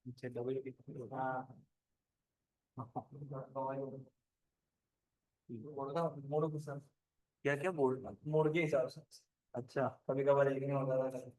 अच्छा डबल। हाँ। मोड़ क्या क्या बोल। मोड़ के हिसाब से। अच्छा। कभी कभार एक नहीं होता था।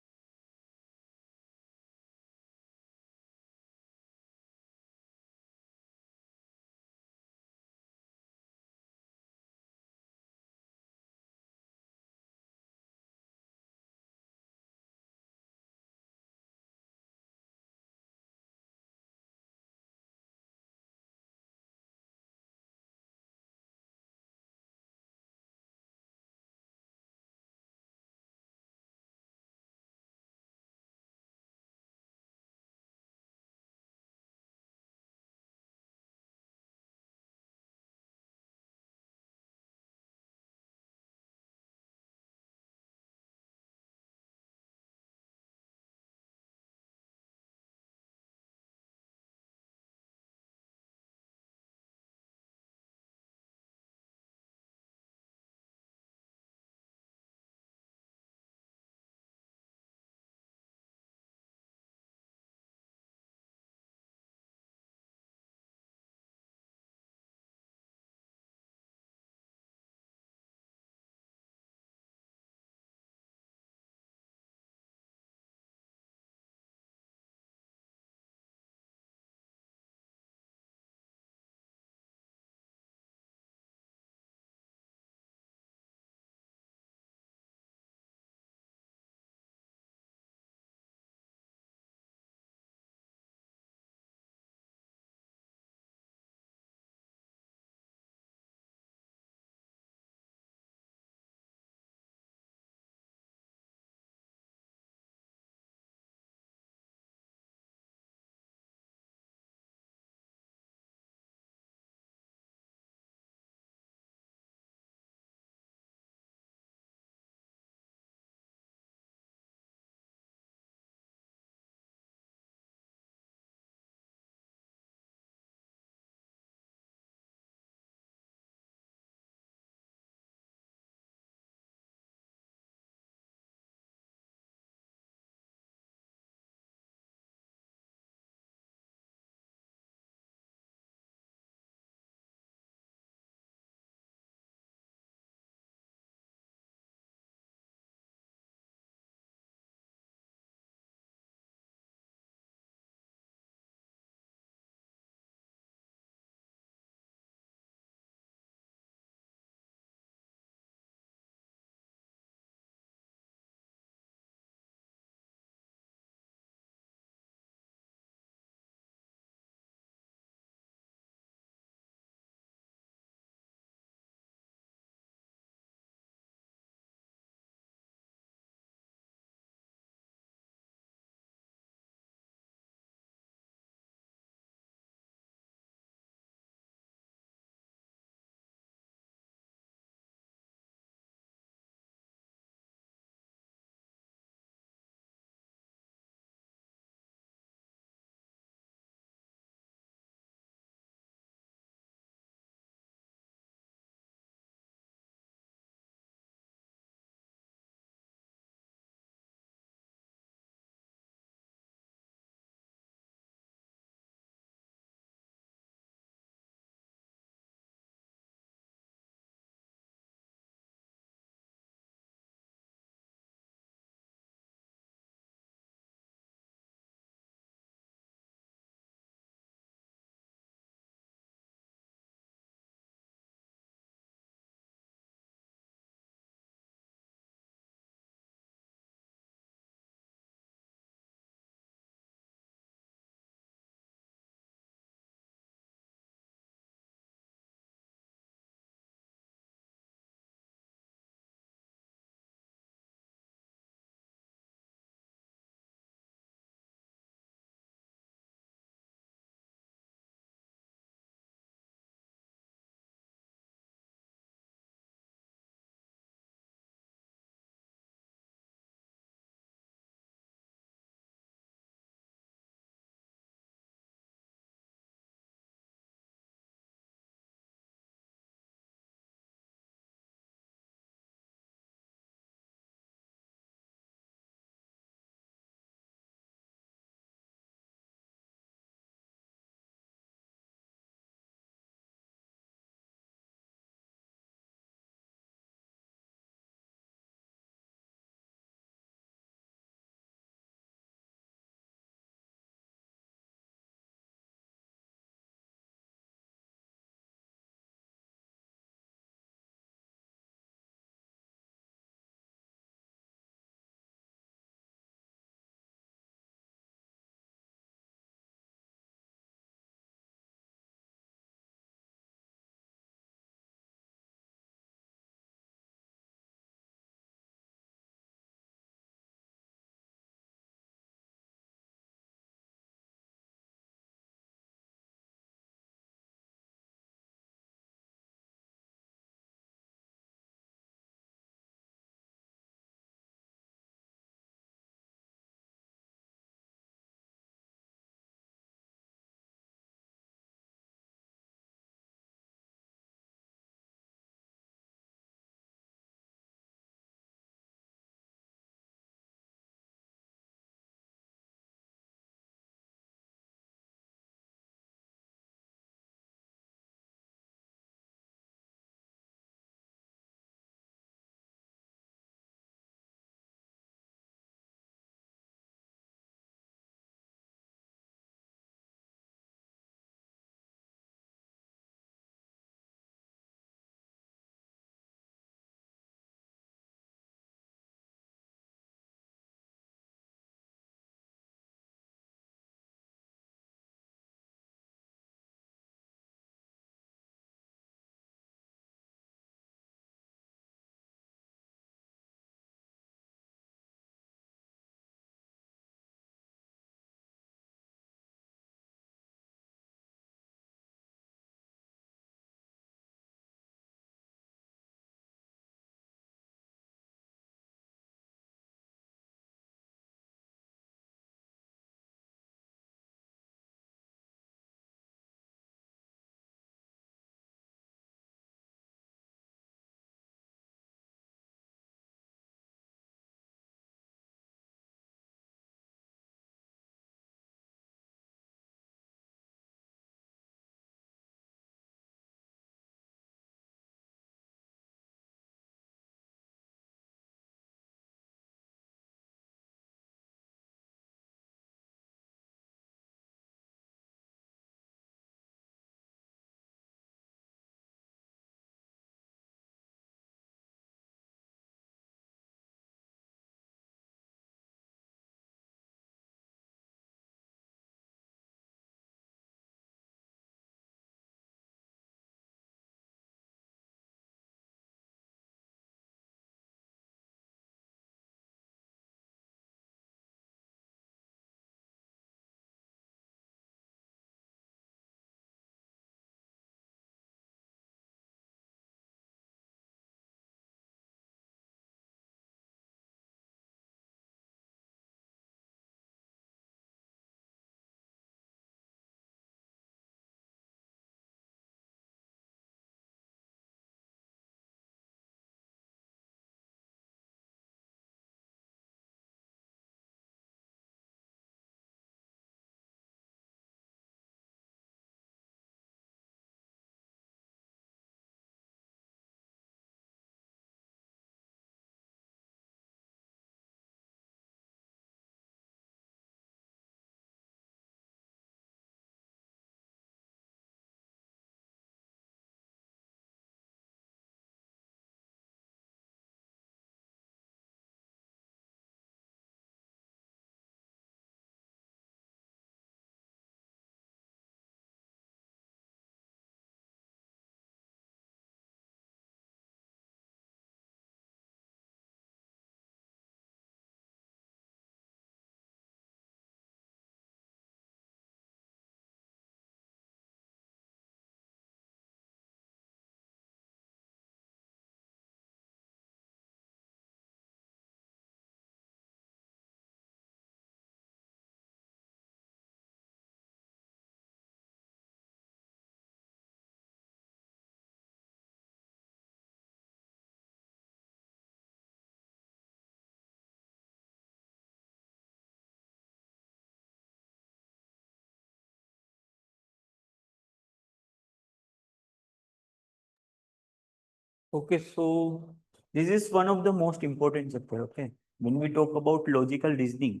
Okay, so this is one of the most important chapter. Okay, when we talk about logical reasoning,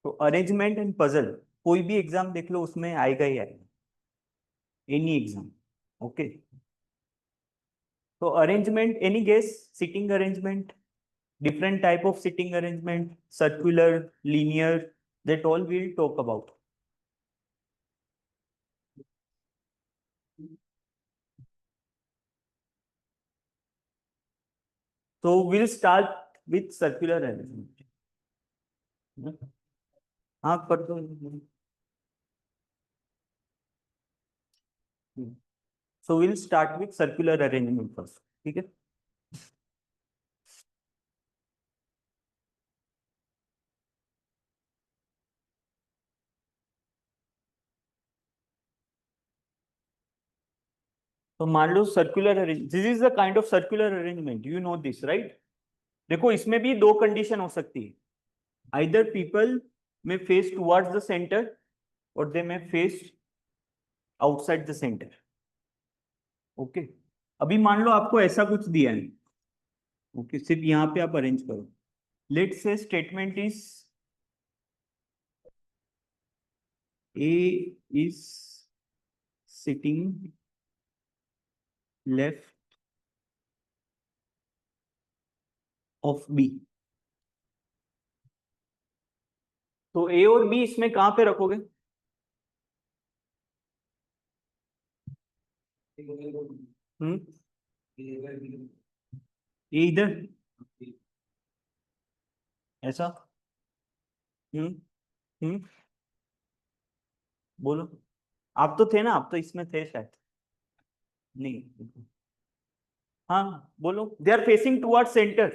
तो अरेंजमेंट एंड पजल कोई भी एग्जाम देख लो उसमें आएगा ही आएगा, एनी एग्जाम. ओके, तो arrangement, any guess? Sitting arrangement, different type of sitting arrangement, circular, linear, that all we'll talk about. So we'll start with circular arrangement. हाँ कर दो. So we'll start with circular arrangement first. ठीक है. तो मान लो circular arrange, this is the kind of circular arrangement, you know this right. देखो इसमें भी दो कंडीशन हो सकती है. Either people may face towards the center और they may face outside the center. Okay, अभी मान लो आपको ऐसा कुछ दिया है. ओके, सिर्फ यहाँ पे आप अरेंज करो. Let's say statement is A is sitting left of B. तो ए और बी इसमें कहां पे रखोगे? हम्म, ये इधर ऐसा. हम्म. हम्म. बोलो. आप तो थे ना, आप तो इसमें थे शायद. नहीं. हाँ बोलो. They are facing toward centre,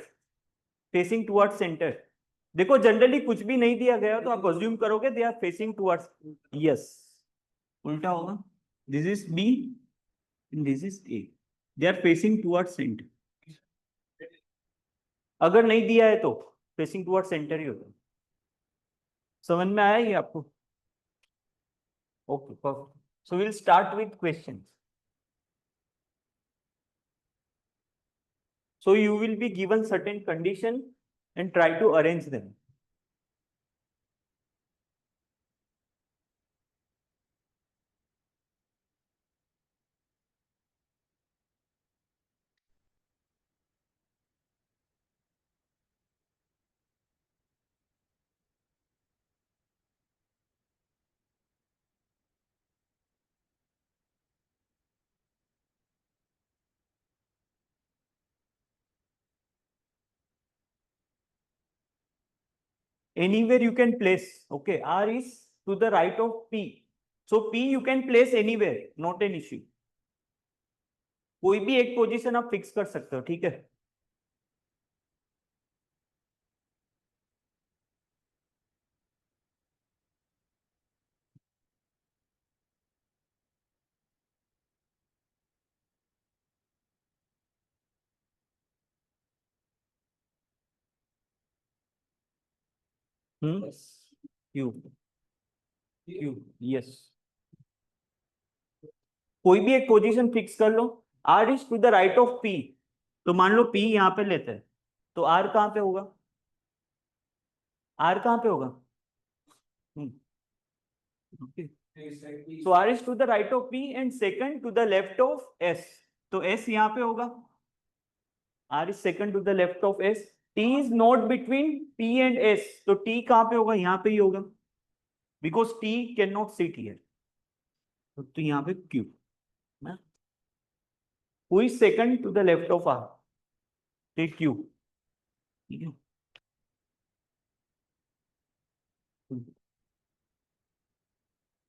facing toward centre. देखो जनरली कुछ भी नहीं दिया गया तो आप अज्यूम करोगे they are facing towards. Yes, उल्टा होगा. This is B, this is A. They are facing towards centre. अगर नहीं दिया है तो फेसिंग टुवर्ड्स सेंटर ही होगा. समझ में आया ये आपको? Okay, perfect. So will start with questions. So you will be given certain condition and try to arrange them. Anywhere you can place. Okay, R is to the right of P. So P you can place anywhere, not an issue. कोई भी एक position आप fix कर सकते हो, ठीक है. Q. Q. Yes. कोई भी एक पोजीशन फिक्स कर लो. R is to the right of P. तो मान लो पी यहाँ पे लेते हैं, तो आर कहाँ पे होगा? आर कहाँ पे होगा? Okay. So R is to the right of P and second to the left of S. तो S यहाँ पे होगा. R is second to the left of S. T is not between P and S. तो T कहाँ पे होगा? यहाँ पे ही होगा. Because T cannot sit here. तो यहाँ पे Q. Who is second to the left of R? Take Q. ठीक है.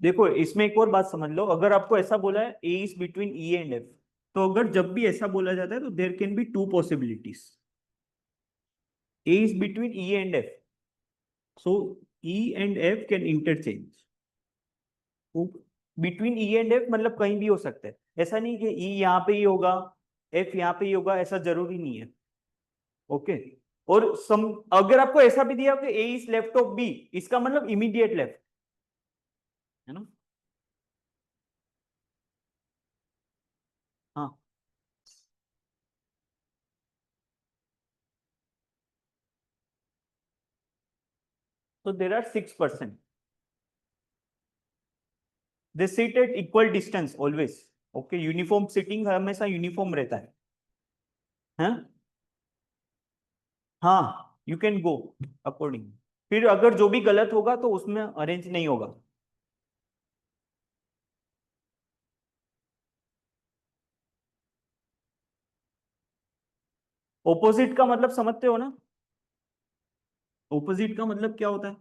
देखो इसमें एक और बात समझ लो. अगर आपको ऐसा बोला है A is between E and F, तो अगर जब भी ऐसा बोला जाता है तो there can be two possibilities. A is between E and F. So E and F can interchange. Between E and F मतलब कहीं भी हो सकता है. ऐसा नहीं कि E यहाँ पे ही होगा, F यहाँ पे ही होगा, ऐसा जरूरी नहीं है. ओके. और अगर आपको ऐसा भी दिया कि A is left of B, इसका मतलब इमीडिएट लेफ्ट है ना. हाँ. So there are 6%. They sit at equal distance always. Okay, uniform sitting हमेशा यूनिफॉर्म रहता है. हाँ हाँ, यू कैन गो अकॉर्डिंग. फिर अगर जो भी गलत होगा तो उसमें अरेंज नहीं होगा. ओपोजिट का मतलब समझते हो ना? ओपोजिट का मतलब क्या होता है?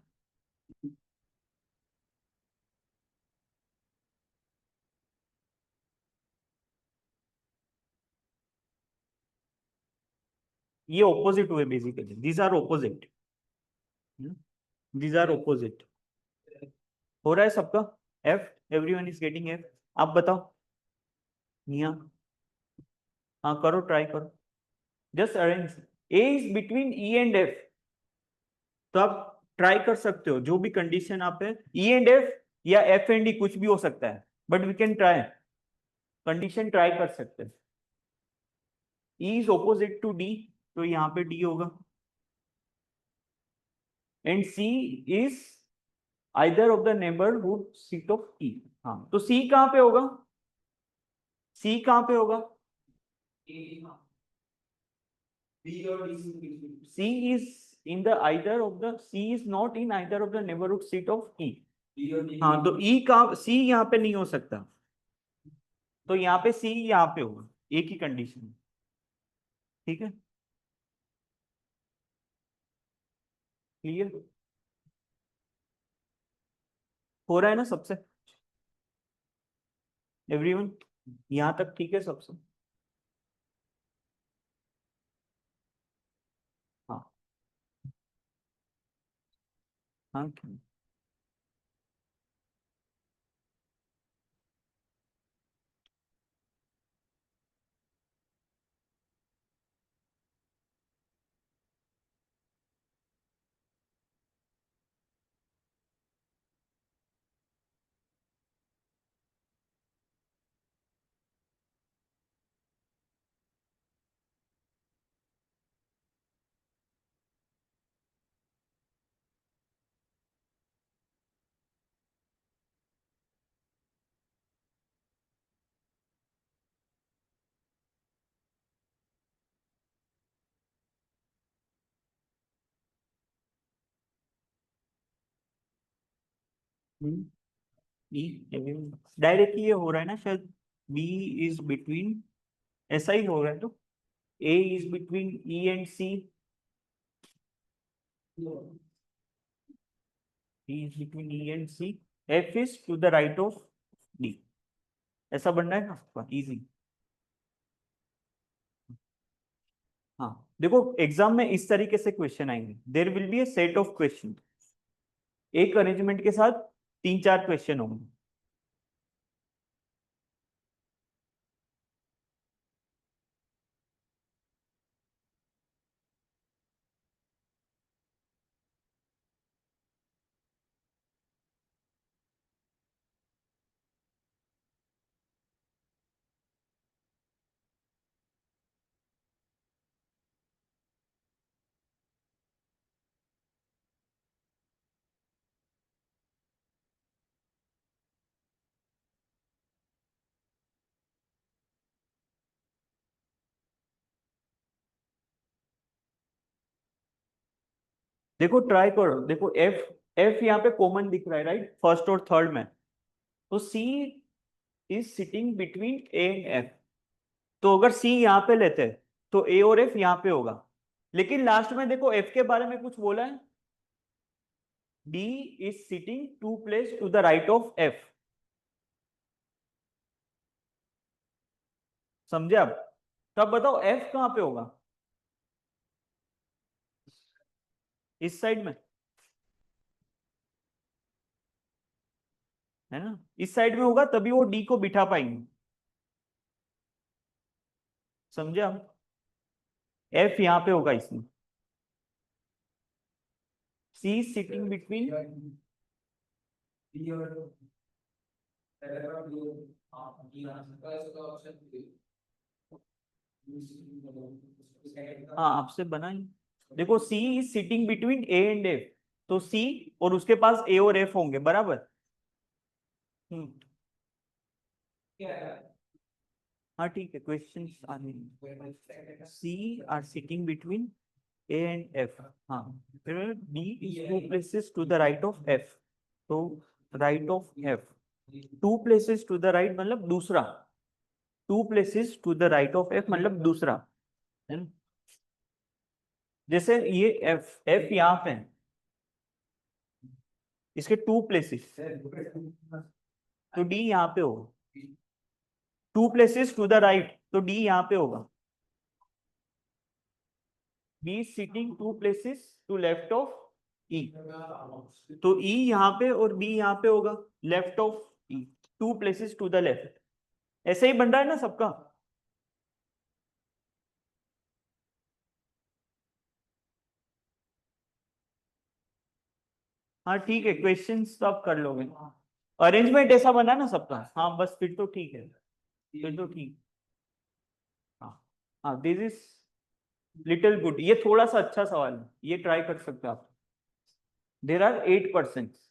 ये ऑपोजिट हुए basically. These are opposite. These are opposite. हो रहा है सबका? F, everyone is getting F. आप बताओ निया. हाँ करो, ट्राई करो. Just arrange. A is between E and F. तो आप ट्राई कर सकते हो जो भी कंडीशन आप है, ई एंड एफ या एफ एंड ई कुछ भी हो सकता है, but we can try. Condition try कर सकते हैं. E is opposite to D, तो यहाँ पे डी होगा. And C is either of the neighborhood seat of E. हाँ, तो सी कहाँ पे होगा? सी कहाँ पे होगा? C is in the either of the C is not in either of the neighborhood seat of E. हाँ, तो E का C यहाँ पे नहीं हो सकता, तो यहाँ पे C यहाँ पे होगा. एक ही कंडीशन. ठीक है, क्लियर हो रहा है ना सबसे? एवरीवन यहाँ तक ठीक है सबसे? हाँ हाँ. ई डायरेक्टली ये हो रहा है ना शायद. बी इज बिटवीन, ऐसा ही हो रहा है तो. A is between E and C. E is between E and C. F is to the right of D. ऐसा बनना है ना आपका, इजी. हाँ देखो, एग्जाम में इस तरीके से क्वेश्चन आएंगे. There will be A set of question. एक अरेंजमेंट के साथ तीन चार क्वेश्चन होंगे. देखो ट्राई करो. देखो एफ, एफ यहाँ पे कॉमन दिख रहा है राइट, फर्स्ट और थर्ड में. तो C is sitting between A and F. तो अगर सी यहाँ पे लेते हैं तो ए और एफ यहाँ पे होगा. लेकिन लास्ट में देखो एफ के बारे में कुछ बोला है. D is sitting two place to the right of F. समझे आप? तब बताओ एफ कहाँ पे होगा? इस साइड में है ना, इस साइड में होगा तभी वो डी को बिठा पाएंगे. समझे आप? एफ यहाँ पे होगा इसमें. C sitting between. हाँ आपसे बनाई. देखो C is sitting between A and F. तो सी और उसके पास ए और एफ होंगे, बराबर। हम्म। हाँ ठीक है, क्वेश्चन आने, C are sitting between A and F. हाँ, फिर D is two places to the right of F. तो right of F, two places to the right मतलब दूसरा, two places to the right of F मतलब दूसरा, है ना? जैसे ये एफ, एफ यहाँ पे है, इसके टू प्लेसेस, तो डी यहाँ पे होगा। Two places to the right, तो डी यहाँ पे होगा। B sitting two places to left of E, तो ई यहाँ पे और बी यहाँ पे होगा, left of E, two places to the left. ऐसे ही बन रहा है ना सबका। हाँ ठीक है, क्वेश्चंस तो आप कर लोगे, अरेंजमेंट ऐसा बना ना सबका। हाँ बस फिर तो ठीक है, फिर तो ठीक। हाँ हाँ, दिस इज लिटिल गुड, ये थोड़ा सा अच्छा सवाल है, ये ट्राई कर सकते हो आप। There are 8%।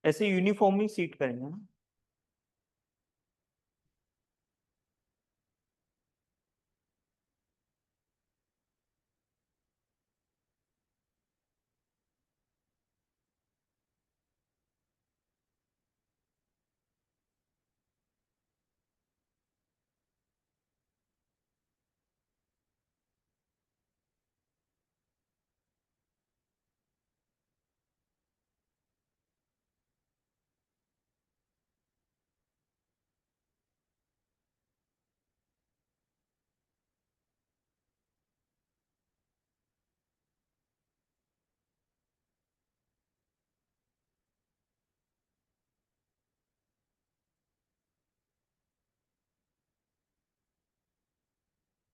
ऐसे यूनिफॉर्मली सीट करेंगे ना।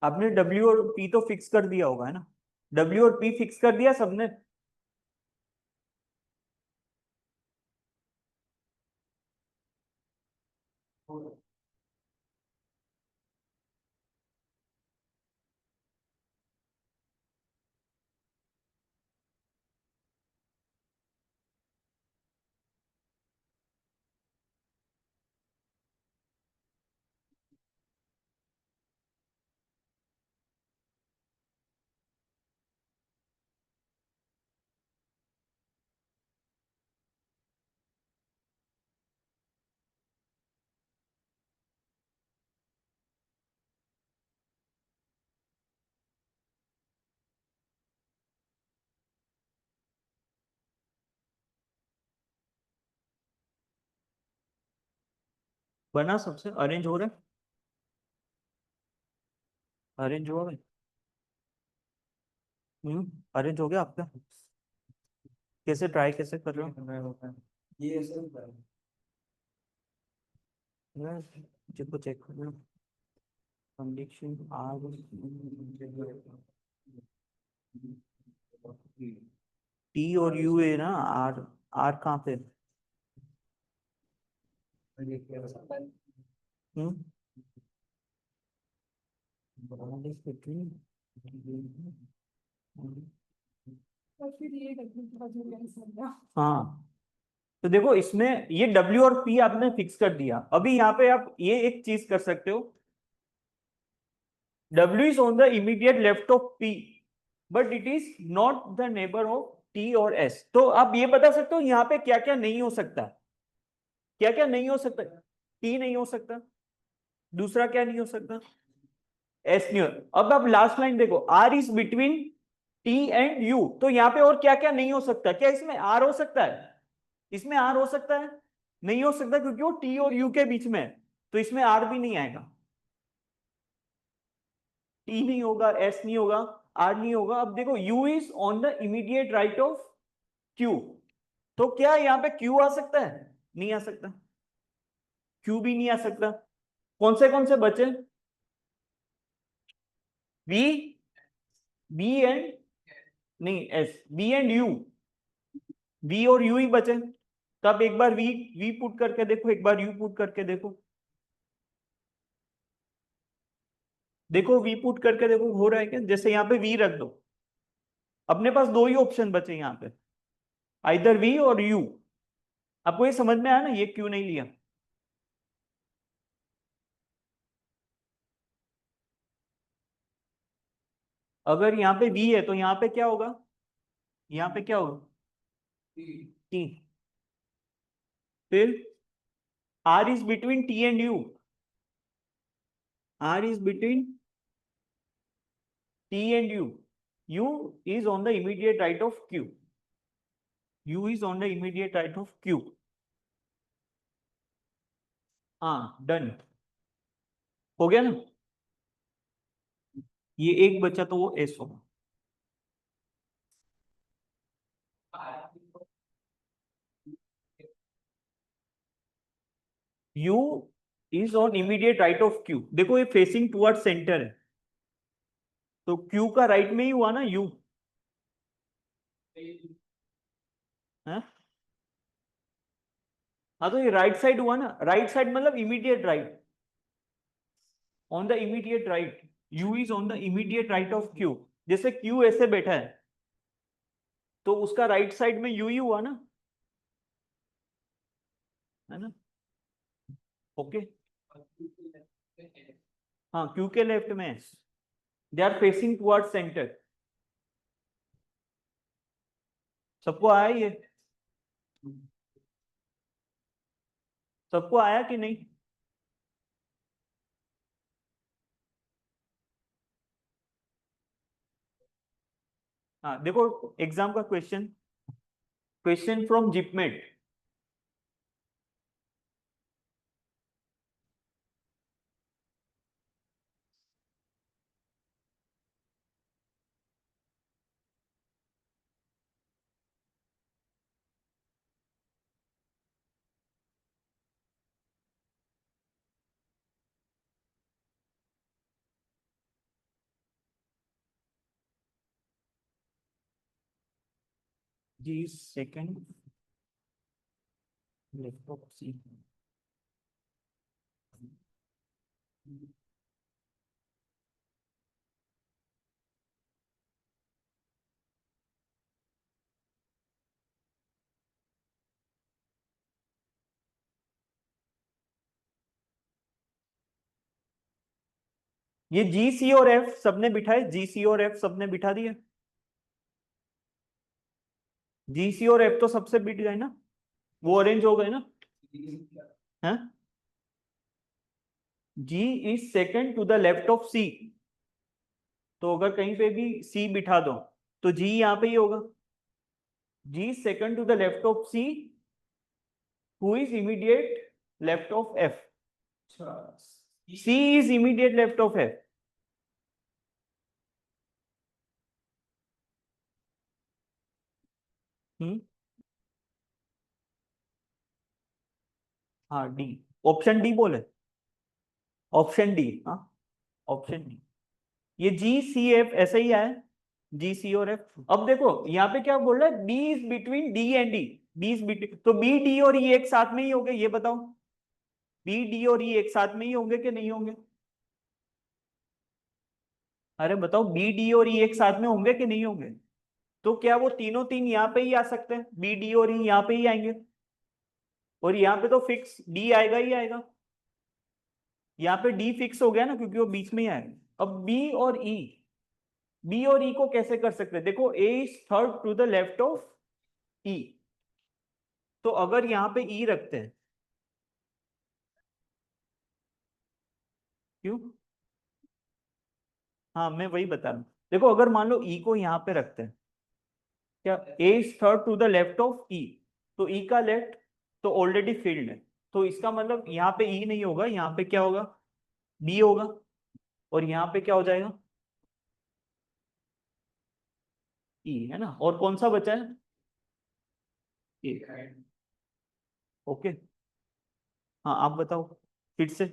आपने डब्ल्यू और पी तो फिक्स कर दिया होगा, है ना? डब्ल्यू और पी फिक्स कर दिया सबने। बना सबसे, अरेंज हो रहा है, अरेंज हुआ भाई। अरेंज हो गया आपका? कैसे ट्राई कैसे कर रहे हो? ये सब को चेक कर लो, कंडीशन आर, टी और यू है ना, आर, आर कहाँ पे? हम्म, हाँ, तो देखो इसमें ये W और P आपने फिक्स कर दिया। अभी यहाँ पे आप ये एक चीज कर सकते हो, W is on the immediate left of P, but it is not the neighbor of T और S। तो आप ये बता सकते हो यहाँ पे क्या क्या नहीं हो सकता, क्या क्या नहीं हो सकता। T नहीं हो सकता, दूसरा क्या नहीं हो सकता, S नहीं हो। अब आप लास्ट लाइन देखो, R is between T and U, तो यहाँ पे और क्या क्या नहीं हो सकता? क्या इसमें R हो सकता है? इसमें R हो सकता है? नहीं हो सकता, क्योंकि वो T और U के बीच में है, तो इसमें R भी नहीं आएगा। T नहीं होगा, S नहीं होगा, R नहीं होगा। अब देखो, U is on the immediate right of Q, तो क्या यहाँ पे Q आ सकता है? नहीं आ सकता, Q भी नहीं आ सकता। कौन से बचे? V, बी एंड, नहीं S, B and U, V और यू ही बचे। तब एक बार वी पुट करके देखो, एक बार यू पुट करके देखो। देखो वी पुट करके देखो हो रहा है क्या? जैसे यहाँ पे वी रख दो, अपने पास दो ही ऑप्शन बचे यहाँ पे, आइदर वी और यू। आपको ये समझ में आया ना ये क्यों नहीं लिया? अगर यहाँ पे वी है तो यहाँ पे क्या होगा? यहाँ पे क्या होगा? टी। फिर R is between T and U, R is between T and U, U is on the immediate right of Q, U is on the immediate right of Q. हाँ डन, हो गया ना? ये एक बचा तो वो एस होगा। You is on immediate right of Q, देखो ये फेसिंग टुवर्ड सेंटर है, तो क्यू का राइट में ही हुआ ना यू है। हाँ तो ये राइट साइड हुआ ना, राइट साइड मतलब immediate right, on the immediate right, you is on the immediate right of Q. जैसे क्यू ऐसे बैठा है तो उसका राइट साइड में यू ही हुआ ना, है ना? ओके। हाँ क्यू के लेफ्ट में, they are facing toward centre. सबको आया ये? सबको आया कि नहीं? हाँ देखो एग्जाम का question, question from JIPMAT. G second left of C, ये जी सी और एफ सबने बिठाए, जी सी और एफ सबने बिठा दिया। जी सी और एफ तो सबसे बिठ गए ना, वो अरेंज हो गए ना? हैं? G is second to the left of C, तो अगर कहीं पे भी सी बिठा दो तो जी यहाँ पे ही होगा। G second to the left of C, who is immediate left of F, C is immediate left of F. Hmm, हाँ डी, ऑप्शन डी बोले, ऑप्शन डी, हाँ ऑप्शन डी। ये जी सी एफ ऐसा ही आया, जी सी और एफ। अब देखो यहाँ पे क्या बोल रहा है, B is between D and D, B is between, तो बी डी और ई एक साथ में ही होंगे, ये बताओ बी डी और ई एक साथ में ही होंगे कि नहीं होंगे? अरे बताओ बी डी और ई एक साथ में होंगे कि नहीं होंगे? तो क्या वो तीनों तीन यहाँ पे ही आ सकते हैं, बी डी और ई यहाँ पे ही आएंगे, और यहाँ पे तो फिक्स डी आएगा ही आएगा। यहाँ पे डी फिक्स हो गया ना क्योंकि वो बीच में ही आएगा। अब बी और ई, बी और ई को कैसे कर सकते हैं? देखो A is third to the left of E, तो अगर यहाँ पे ई रखते हैं, क्यों? हाँ मैं वही बता रहा हूँ, देखो अगर मान लो ई को यहाँ पे रखते हैं, क्या A is third to the left of E, तो ई का लेफ्ट तो ऑलरेडी फील्ड है, तो इसका मतलब यहाँ पे ई नहीं होगा, यहाँ पे क्या होगा? बी होगा, और यहाँ पे क्या हो जाएगा? ई, है ना? और कौन सा बचा है? ए। ओके। हाँ आप बताओ फिर से।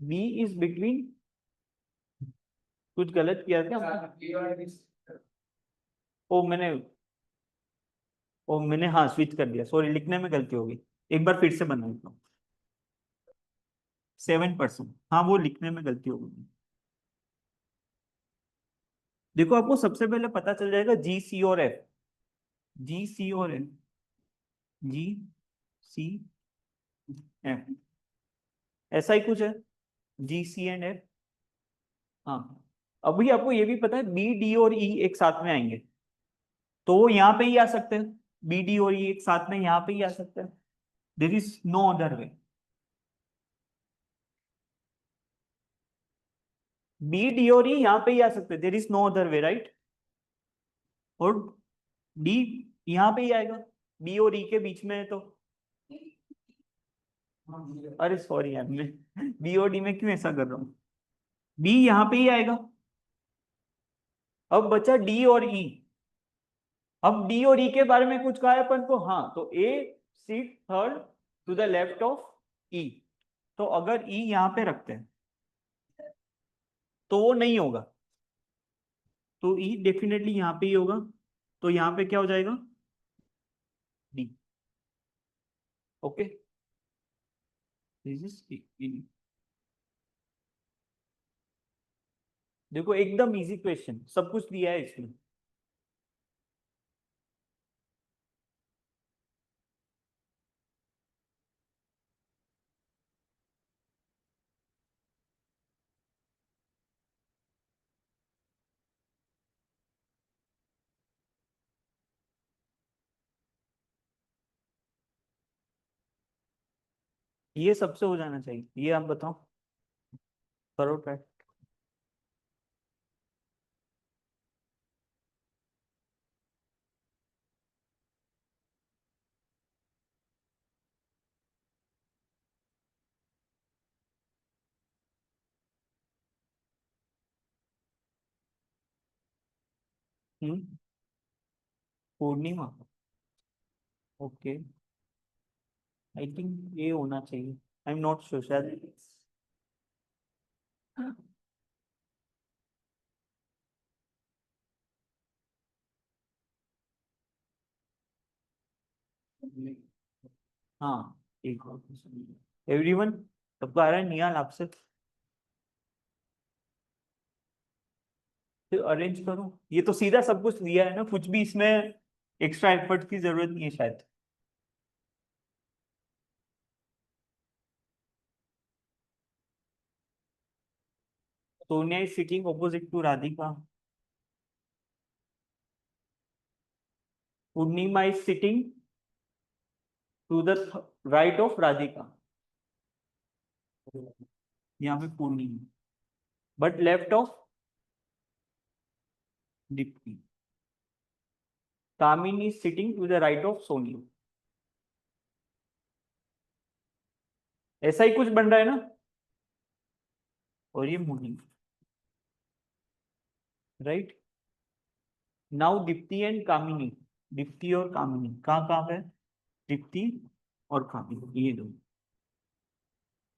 बी इज बिटवीन कुछ गलत किया क्या? ओ मैंने हाँ स्विच कर दिया, सॉरी लिखने में गलती होगी। एक बार फिर से बनाऊंगा। 7%, हाँ वो लिखने में गलती होगी। देखो आपको सबसे पहले पता चल जाएगा जी सी और एफ। जी सी और एफ, जी सी एफ, ऐसा ही कुछ है, जी सी एंड एफ। हाँ, अभी आपको ये भी पता है बी डी और ई एक साथ में आएंगे, तो वो यहाँ पे ही आ सकते हैं। बी डी और ई एक साथ में यहाँ पे ही आ सकते हैं। There is no other way. B D और ई यहाँ पे ही आ सकते हैं, there is no other way, right. और डी यहाँ पे ही आएगा, बी और ई के बीच में है तो। अरे सॉरी यार, मैं बी और डी में क्यों ऐसा कर रहा हूँ। बी यहाँ पे ही आएगा। अब बचा डी और ई। अब डी और ई के बारे में कुछ कहा है अपन को, हाँ तो A seat third to the left of E. तो अगर ई यहाँ पे रखते हैं तो वो नहीं होगा, तो ई डेफिनेटली यहाँ पे ही होगा। तो यहाँ पे क्या हो जाएगा, डी। Okay, this is. देखो एकदम इजी क्वेश्चन, सब कुछ दिया है इसमें। ये सबसे हो जाना चाहिए, ये आप बताओ, करो try. Purnima, okay. I think ये होना चाहिए, आई एम नॉट श्योर शायद। हाँ, एक और एवरीवन, सबको आ रहा है निहाल आपसे। फिर अरेंज करो, ये तो सीधा सब कुछ दिया है ना, कुछ भी इसमें एक्स्ट्रा एफर्ट की जरूरत नहीं है शायद। Sonia is sitting opposite to Radhika. Purnima is sitting to the right of Radhika. यहाँ पे Purnima, but left of Deepti. Kamini is sitting to the right of Sonia. ऐसा ही कुछ बन रहा है ना। और ये Mohini, right. Now Deepti and Kamini, Deepti और कामिनी कहाँ कहाँ है, दीप्ति और कामिनी ये दो।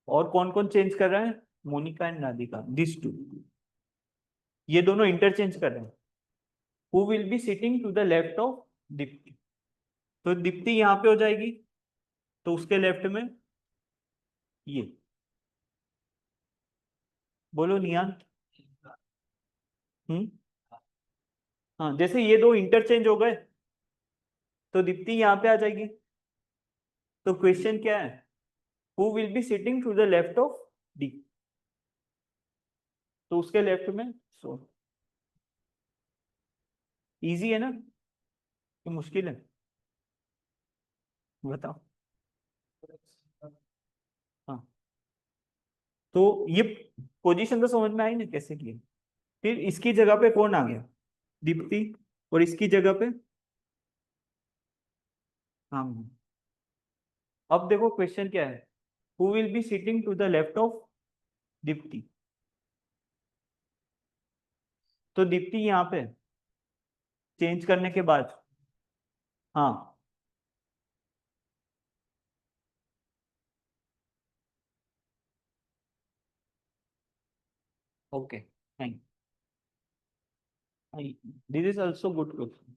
और कौन कौन चेंज कर रहा है, Monica and Radhika, this two. ये दोनों इंटरचेंज कर रहे हैं। Who will be sitting to the left of Deepti, तो दीप्ति यहाँ पे हो जाएगी, तो उसके लेफ्ट में ये। बोलो निहाल। हम्म, हाँ जैसे ये दो इंटरचेंज हो गए तो दीप्ति यहाँ पे आ जाएगी। तो क्वेश्चन क्या है, who will be sitting to the left of D, तो उसके लेफ्ट में सो। इजी है ना, तो मुश्किल है, बताओ। हाँ, तो ये पोजीशन तो समझ में आई ना कैसे की। फिर इसकी जगह पे कौन आ गया, दीप्ति। और इसकी जगह पे हाँ। अब देखो क्वेश्चन क्या है, who will be sitting to the left of Deepti, तो दीप्ति यहाँ पे चेंज करने के बाद, हाँ okay, thank. This is also good question.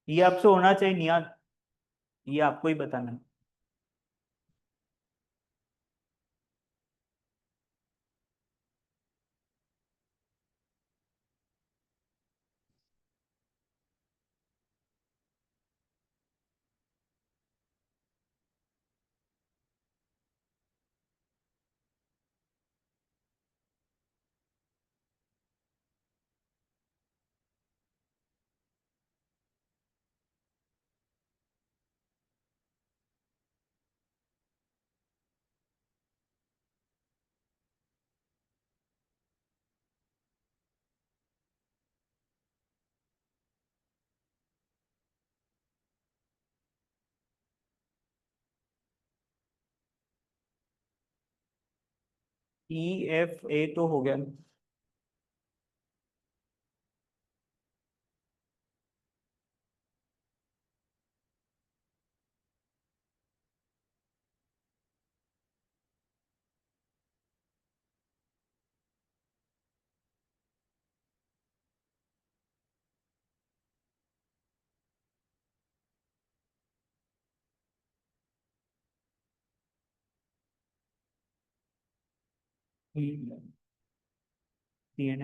ये आपसे होना चाहिए नियाद, ये आपको ही बताना है। ई एफ ए तो हो गया।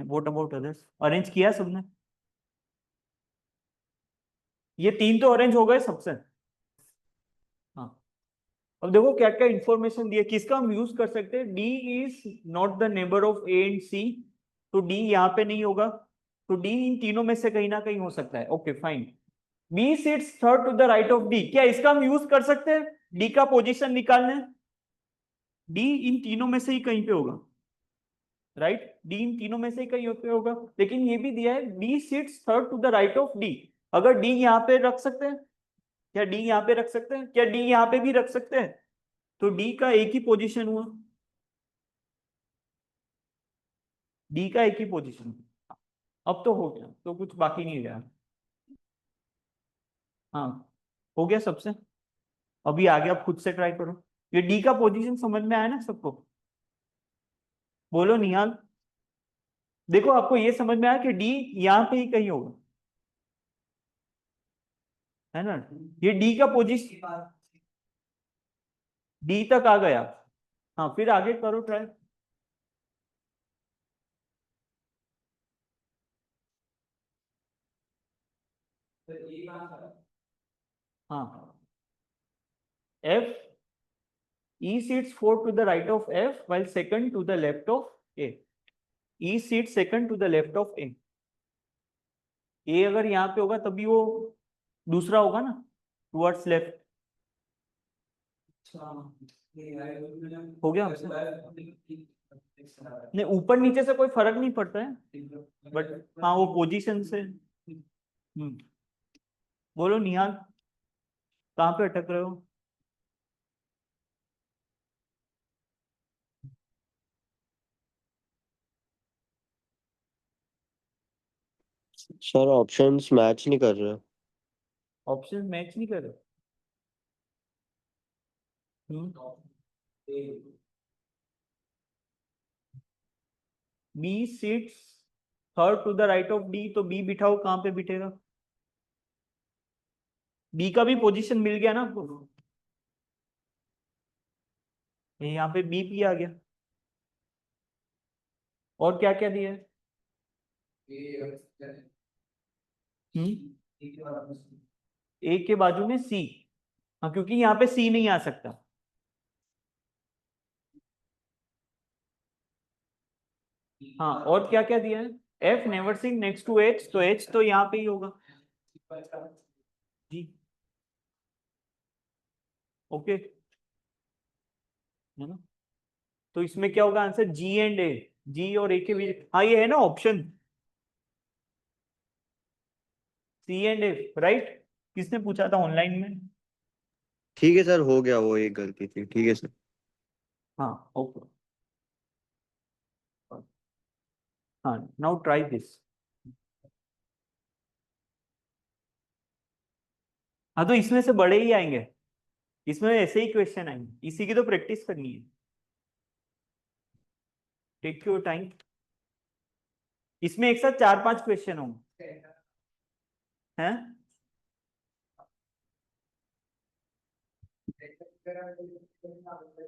व्हाट अबाउट अदर्स, अरेंज किया सबने? ये तीन तो अरेंज हो गए सबसे। हाँ, अब देखो क्या क्या इंफॉर्मेशन दिया, किसका हम यूज कर सकते हैं। D is not the neighbor of A and C, तो डी यहाँ पे नहीं होगा, तो डी इन तीनों में से कहीं ना कहीं हो सकता है। Okay fine. B sits third to the right of D, क्या इसका हम यूज कर सकते हैं डी का पोजीशन निकालने? डी इन तीनों में से ही कहीं पे होगा, राइट? डी इन तीनों में से ही कहीं पे होगा, लेकिन ये भी दिया है B sits third to the right of D. अगर डी यहाँ पे रख सकते हैं, क्या डी यहाँ पे रख सकते हैं, क्या डी यहाँ पे भी रख सकते हैं? तो डी का एक ही पोजीशन हुआ, डी का एक ही पोजीशन। अब तो हो गया, तो कुछ बाकी नहीं रहा। हाँ, हो गया सबसे। अभी आगे आप खुद से ट्राई करो। ये डी का पोजीशन समझ में आया ना सबको? बोलो निहाल। देखो आपको ये समझ में आया कि डी यहाँ पे ही कहीं होगा, है ना? ये डी का पोजीशन डी तक आ गया। हाँ, फिर आगे करो ट्राई। हाँ, F, E seats fourth to the right of F while second to the left of A. E seat second to the left of A अगर यहाँ पे होगा तभी वो दूसरा होगा ना, टुवर्ड्स लेफ्ट। हो गया हमसे। नहीं, ऊपर नीचे से कोई फर्क नहीं पड़ता है, बट हाँ वो पोजीशन से। बोलो निहाल, कहाँ पे अटक रहे हो? सर ऑप्शंस मैच नहीं कर रहे। ऑप्शन मैच नहीं कर रहे। B seats third to the right of D, तो बी बिठाओ, कहाँ पे बिठेगा? बी का भी पोजीशन मिल गया ना आपको, ये यहाँ पे बी भी आ गया। और क्या क्या दिया है? ए के बाजू में सी। हाँ, क्योंकि यहाँ पे सी नहीं आ सकता। हाँ, और क्या क्या दिया है? F never sing next to H, तो एच तो यहाँ पे ही होगा जी। ओके, है ना? तो इसमें क्या होगा आंसर? जी एंड ए, जी और ए के बीच। हाँ, ये है ना option, C and F, right? किसने पूछा था ऑनलाइन में? ठीक है सर, हो गया, वो एक गलती थी, ठीक है सर। हाँ, ओके। हाँ, नाउ ट्राई दिस। हाँ, तो इसमें से बड़े ही आएंगे, इसमें ऐसे ही क्वेश्चन आएंगे, इसी की तो प्रैक्टिस करनी है। Take your time. इसमें एक साथ 4-5 क्वेश्चन होंगे हैं।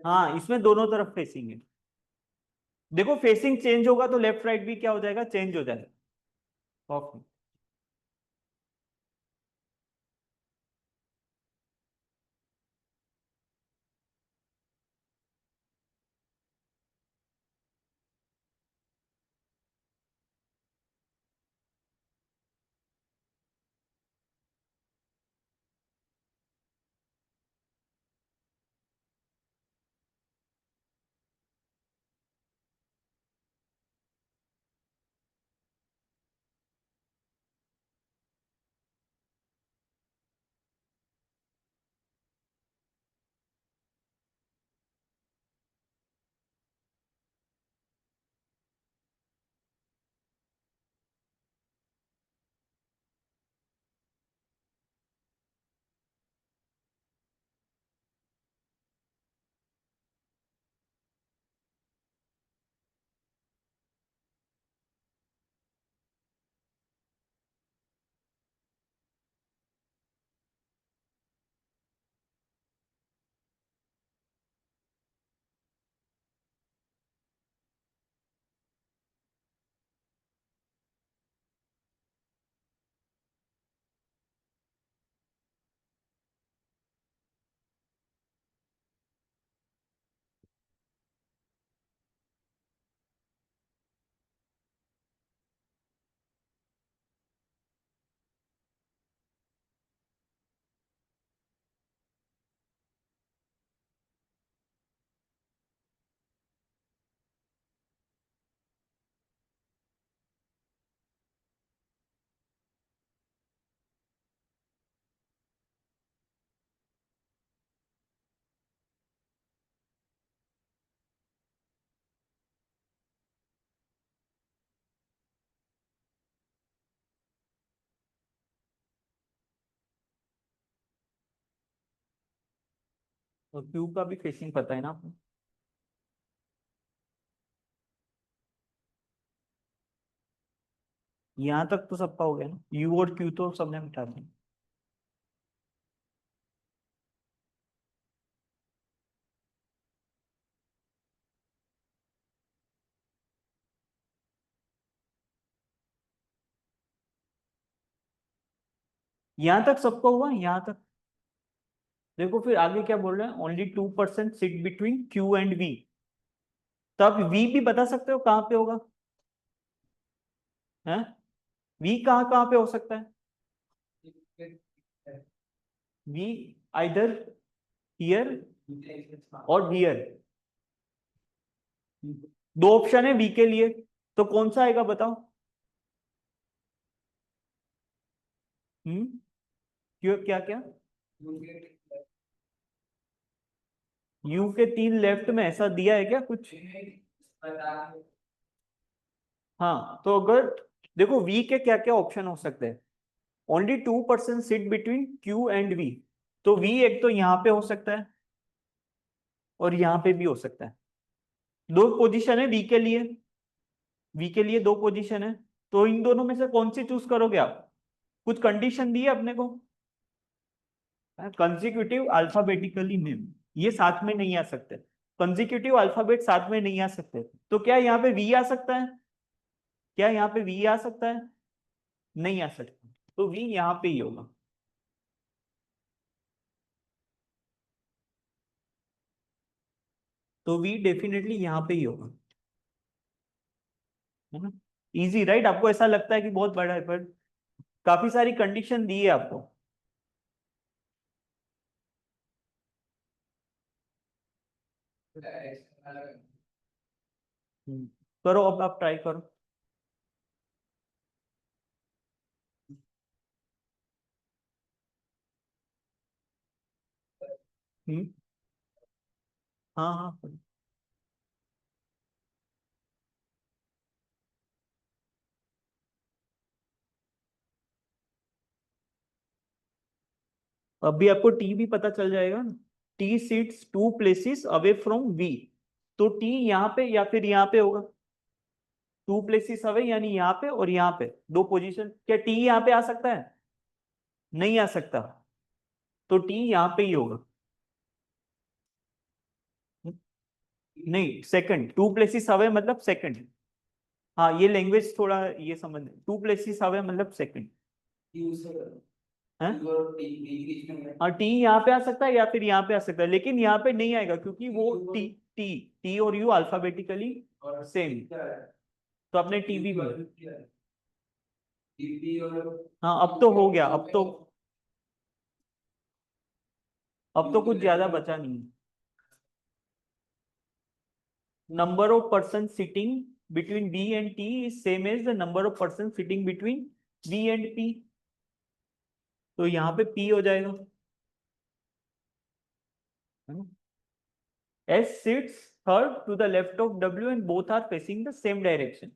हाँ, इसमें दोनों तरफ फेसिंग है। देखो फेसिंग चेंज होगा तो लेफ्ट राइट भी क्या हो जाएगा, चेंज हो जाएगा। ओके। और क्यू का भी फेसिंग पता है ना आपको। यहाँ तक तो सबका हो गया ना, यू और क्यू तो सबने मिटा दिया। यहाँ तक सबका हुआ, यहाँ तक। देखो फिर आगे क्या बोल रहे हैं, only 2% sit between Q and V. तब वी भी बता सकते हो कहाँ पे होगा, है। वी कहाँ कहाँ पे हो सकता है। वी आइदर हियर और हियर। दो ऑप्शन है वी के लिए, तो कौन सा आएगा बताओ। क्यों, क्या क्या। यू के 3 लेफ्ट में ऐसा दिया है क्या कुछ। हाँ तो अगर देखो वी के क्या क्या ऑप्शन हो सकते हैं, only 2% sit between Q and V. तो वी एक तो यहाँ पे हो सकता है और यहाँ पे भी हो सकता है। दो पोजीशन है वी के लिए, वी के लिए दो पोजीशन है। तो इन दोनों में से कौन सी चूज करोगे आप। कुछ कंडीशन दी है अपने को, कंसेक्यूटिव अल्फाबेटिकली नेम, ये साथ में नहीं आ सकते। कंसेक्यूटिव अल्फाबेट साथ में नहीं आ सकते। तो क्या यहाँ पे वी आ सकता है, क्या यहाँ पे वी आ सकता है, नहीं आ सकता। तो वी यहाँ पे ही होगा। तो वी डेफिनेटली यहाँ पे ही होगा, है ना। इजी राइट, आपको ऐसा लगता है कि बहुत बड़ा है, पर काफी सारी कंडीशन दी है आपको। हम्म, करो अब आप ट्राई करो। हम्म। हाँ हाँ करो। अभी आपको टी भी पता चल जाएगा ना। T sits 2 places away from V. तो टी यहाँ पे या फिर यहाँ पे होगा। 2 प्लेसेस अवे, यानी यहाँ पे और यहाँ पे 2 पोजीशन। क्या टी यहाँ पे आ सकता है? नहीं आ सकता, तो टी यहाँ पे ही होगा। नहीं, सेकंड, 2 प्लेसेस अवे मतलब सेकंड। हाँ, ये लैंग्वेज थोड़ा ये समझ, 2 प्लेसेस अवे मतलब सेकंड है। हाँ, टी यहाँ पे आ सकता है या फिर यहाँ पे आ सकता है, लेकिन यहाँ पे नहीं आएगा क्योंकि वो टी टी टी और यू अल्फाबेटिकली सेम। तो आपने टीवी भी, हाँ अब तो हो गया, अब तो कुछ ज्यादा बचा नहीं। Number of person sitting between B and T is same as the number of person sitting between B and P. तो यहाँ पे पी हो जाएगा। S sits third to the left of W and both are facing the same direction.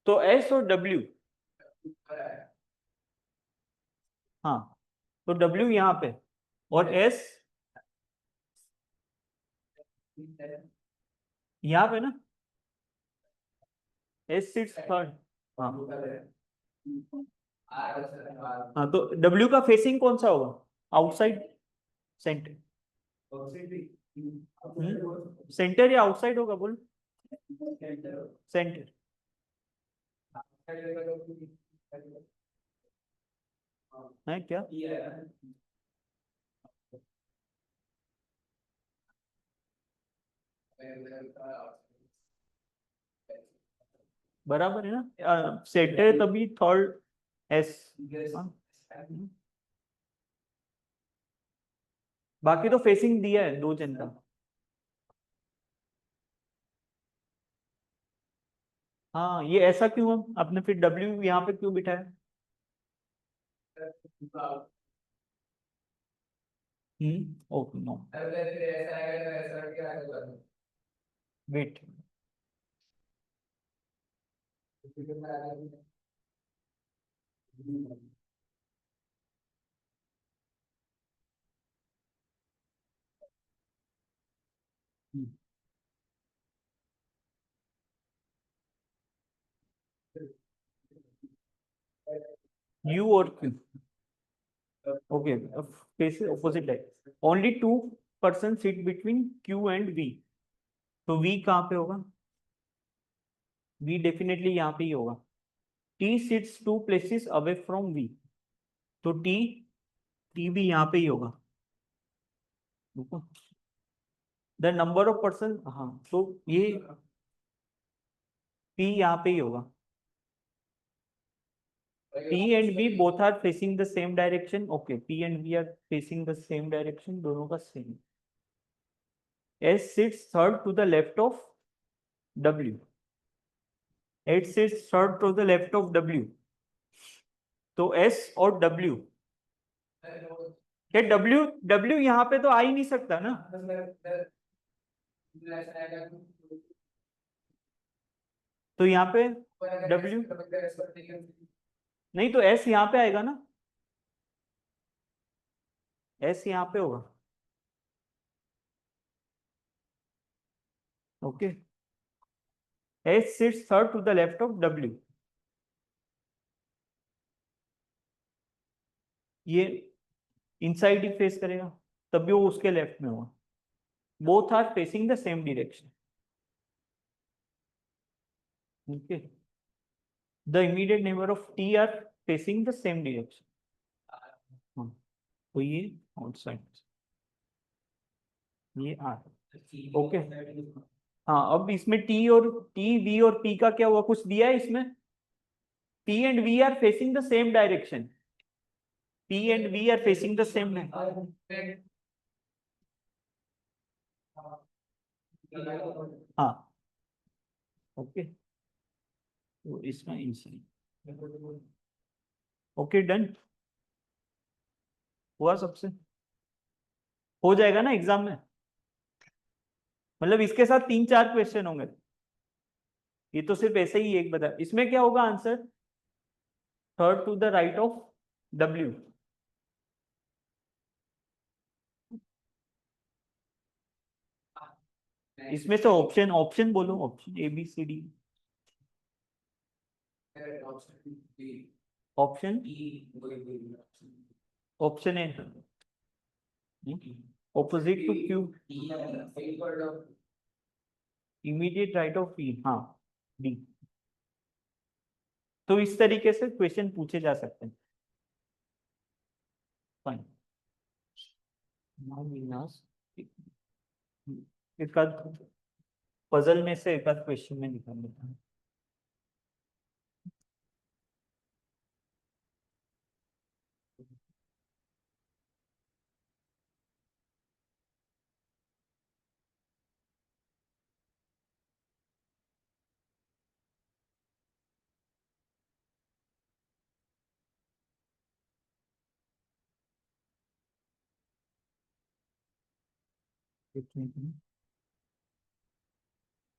तो S और W, हाँ, तो W यहाँ पे और S यहाँ पे ना, S sits third। हाँ हाँ, तो W का फेसिंग कौन सा होगा? Outside, centre. सेंटर या आउटसाइड होगा बोल? सेंटर। है क्या? बराबर है ना, सेंटर तभी थर्ड एस। बाकी तो फेसिंग दिया है दो जन का। हाँ, ये ऐसा क्यों है? आपने फिर W यहाँ पे क्यों बिठाया? Okay, no, wait. U और Q, ओके, फेस ऑपोजिट है। Only 2 person sit between Q and V। तो V कहाँ पे होगा? V डेफिनेटली यहाँ पे ही होगा। T sits 2 places away from V, तो T भी यहाँ पे ही होगा। द नंबर ऑफ पर्सन, हाँ, तो ये P यहाँ पे ही होगा। P and V both are facing the same direction. Okay, P and V are facing the same direction, दोनों का same। S sits third to the left of W। S sits third to the left of W। तो S और W, क्या W यहाँ पे तो आ ही नहीं सकता ना। तो यहाँ पे W, नहीं तो S यहाँ पे आएगा ना, S यहाँ पे होगा। Okay, S sits third to the left of W। ये इनसाइड ही फेस करेगा, तभी वो उसके लेफ्ट में होगा। Both are facing the same direction. Okay, the immediate neighbour of T are facing the same direction. हाँ, तो ये आउटसाइड, ये आर। ओके, हाँ, अब इसमें T V और P का क्या हुआ, कुछ दिया है इसमें? T and V are facing the same direction। P and V are facing the same direction। हाँ, ओके, तो इसमें इंसाइड। ओके, डन हुआ सबसे। हो जाएगा ना एग्जाम में, मतलब इसके साथ 3-4 क्वेश्चन होंगे। ये तो सिर्फ ऐसे ही एक बता, इसमें क्या होगा answer? Third to the right of W। इसमें से ऑप्शन ऑप्शन बोलो, option A B C D। Option option A opposite to Q, immediate right of P, हाँ डी। तो इस तरीके से क्वेश्चन पूछे जा सकते हैं। फाइन, एक पजल में से एक क्वेश्चन में निकाल लेता हूँ।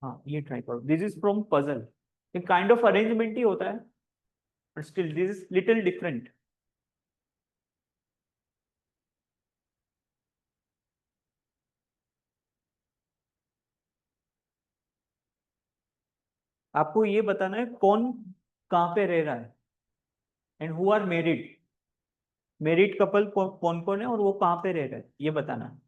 हाँ ये ट्राई करो, दिस इज फ्रॉम पजल, एक काइंड ऑफ अरेंजमेंट ही होता है, but still this is little different. आपको ये बताना है कौन कहाँ पे रह रहा है, and who are married, married couple कौन कौन है और वो कहाँ पे रह रहा है, ये बताना है।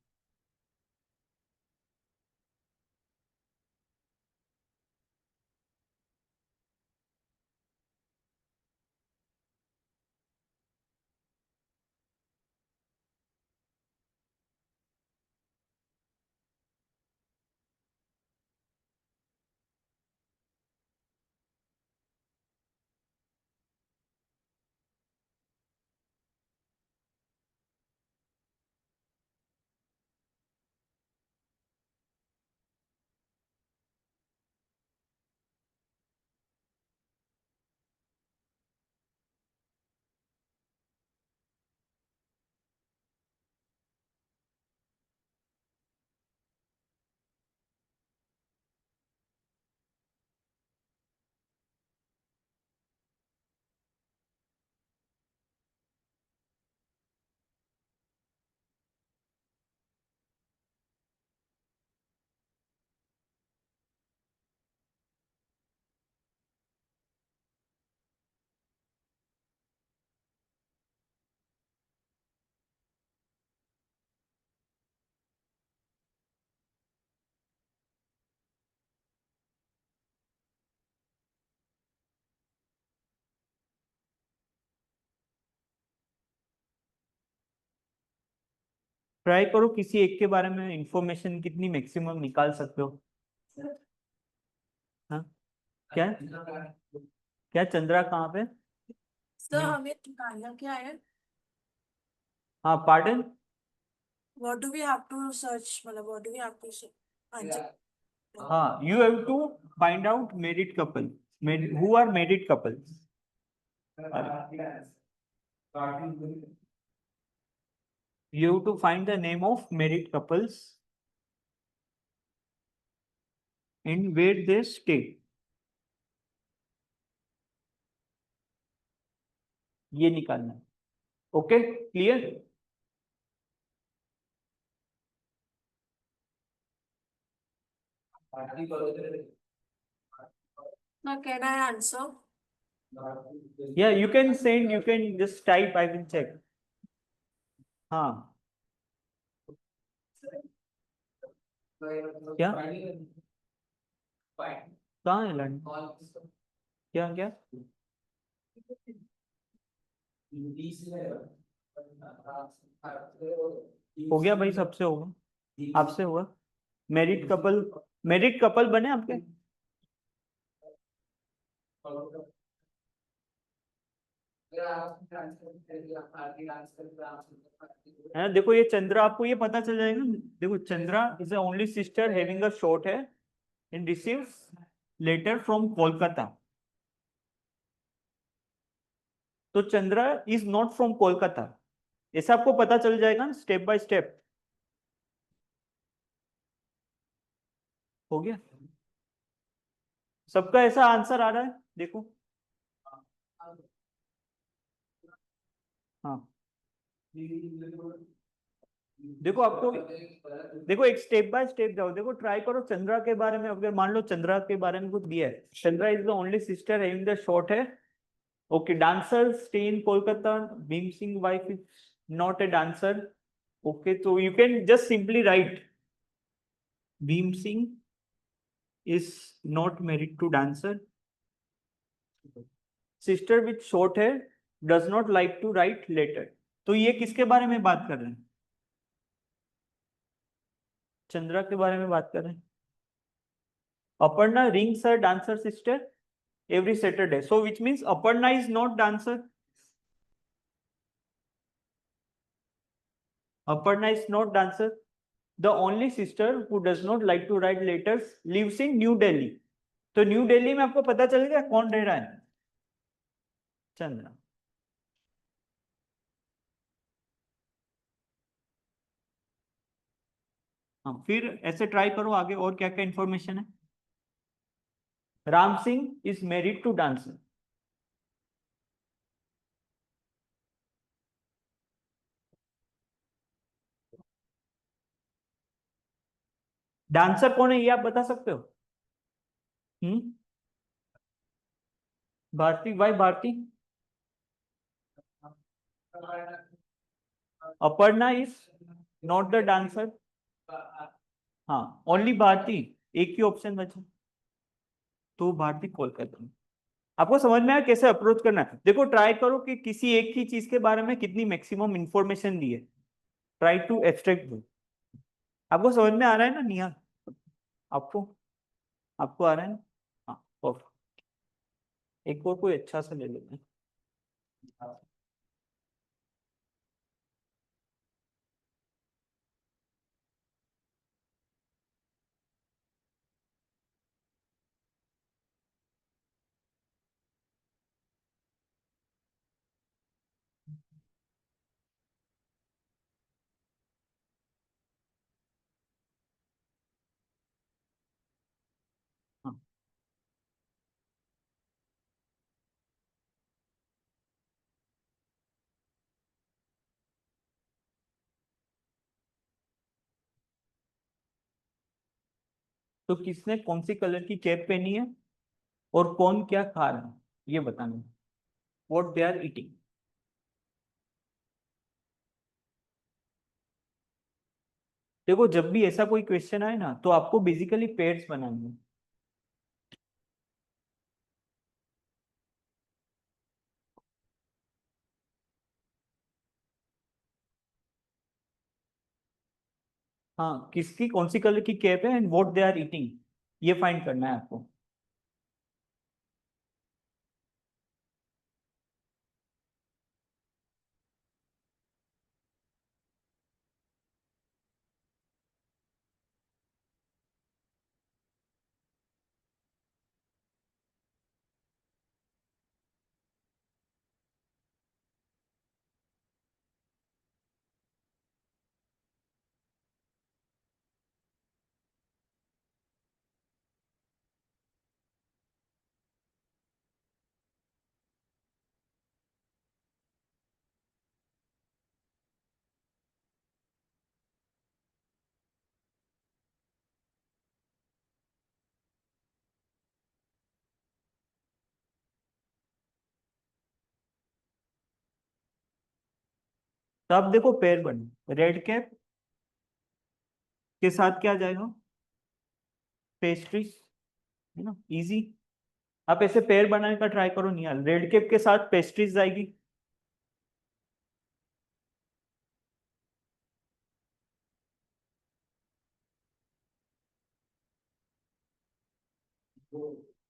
ट्राई करो किसी एक के बारे में इंफॉर्मेशन कितनी मैक्सिमम निकाल सकते हो। हाँ क्या, क्या चंद्रा कहाँ पे? सर हमें निकालना क्या है? हाँ pardon, What do we have to search? मतलब what do we have to answer? हाँ you have to find out married couple, who are married couples. You have to find the name of married couples and where they stay. ये निकालना। Okay clear? Now can I answer? Yeah, you can send, you can just type, I will check. हाँ क्या, कहाँ है learn, क्या क्या हो गया भाई, सबसे होगा, आपसे होगा। मैरिड कपल, मैरिड कपल बने आपके? है देखो ये चंद्रा, आपको ये पता चल जाएगा। देखो Chandra is the only sister having a short hair and receives letter from Kolkata. तो Chandra is not from Kolkata, ऐसा आपको पता चल जाएगा स्टेप बाय स्टेप। हो गया, सबका ऐसा आंसर आ रहा है देखो। हाँ देखो आपको, देखो एक स्टेप बाय स्टेप जाओ, देखो ट्राई करो चंद्रा के बारे में, अगर मान लो चंद्रा के बारे में कुछ दिया है, Chandra is the only sister having the short hair Okay, dancers stay in Kolkata. Bhim Singh wife is not a dancer. Okay, so you can just simply write Bhim Singh is not married to dancer. Sister with short hair does not like to write letter. तो ये किसके बारे में बात कर रहे हैं? चंद्रा के बारे में बात कर रहे हैं. Aparna rings her dancer sister every Saturday. So which means Aparna is not dancer. Aparna is not dancer. The only sister who does not like to write letters lives in New Delhi. तो new Delhi में आपको पता चल गया कौन रह रहा है? चंद्रा. हाँ, फिर ऐसे ट्राई करो आगे और क्या क्या इंफॉर्मेशन है. Ram Singh is married to dancer. Dancer कौन है ये आप बता सकते हो? भारती. भाई Bharti. Aparna is not the dancer. हाँ, ओनली भारती. एक ही ऑप्शन बचा तो भारती कोलकाता में. आपको समझ में आया कैसे अप्रोच करना है? देखो ट्राई करो कि किसी एक ही चीज के बारे में कितनी मैक्सिमम इंफॉर्मेशन दी है. ट्राई टू एक्सट्रैक्ट दो. आपको समझ में आ रहा है ना निहाल? आपको आपको आ रहा है ना? हाँ, परफेक्ट. एक और कोई अच्छा सा ले लेते हैं. हाँ. तो किसने कौन सी कलर की कैप पहनी है और कौन क्या खा रहा है ये बताना है. What they are eating. देखो जब भी ऐसा कोई क्वेश्चन आए ना तो आपको बेसिकली पेयर्स बनाने हैं. हाँ, किसकी कौन सी कलर की कैप है and what they are eating ये फाइंड करना है आपको. तो अब देखो पेयर बने. रेड कैप के साथ क्या जाएगा? पेस्ट्रीज. है ना, इजी. आप ऐसे पेयर बनाने का ट्राई करो निहाल. रेड कैप के साथ पेस्ट्रीज जाएगी.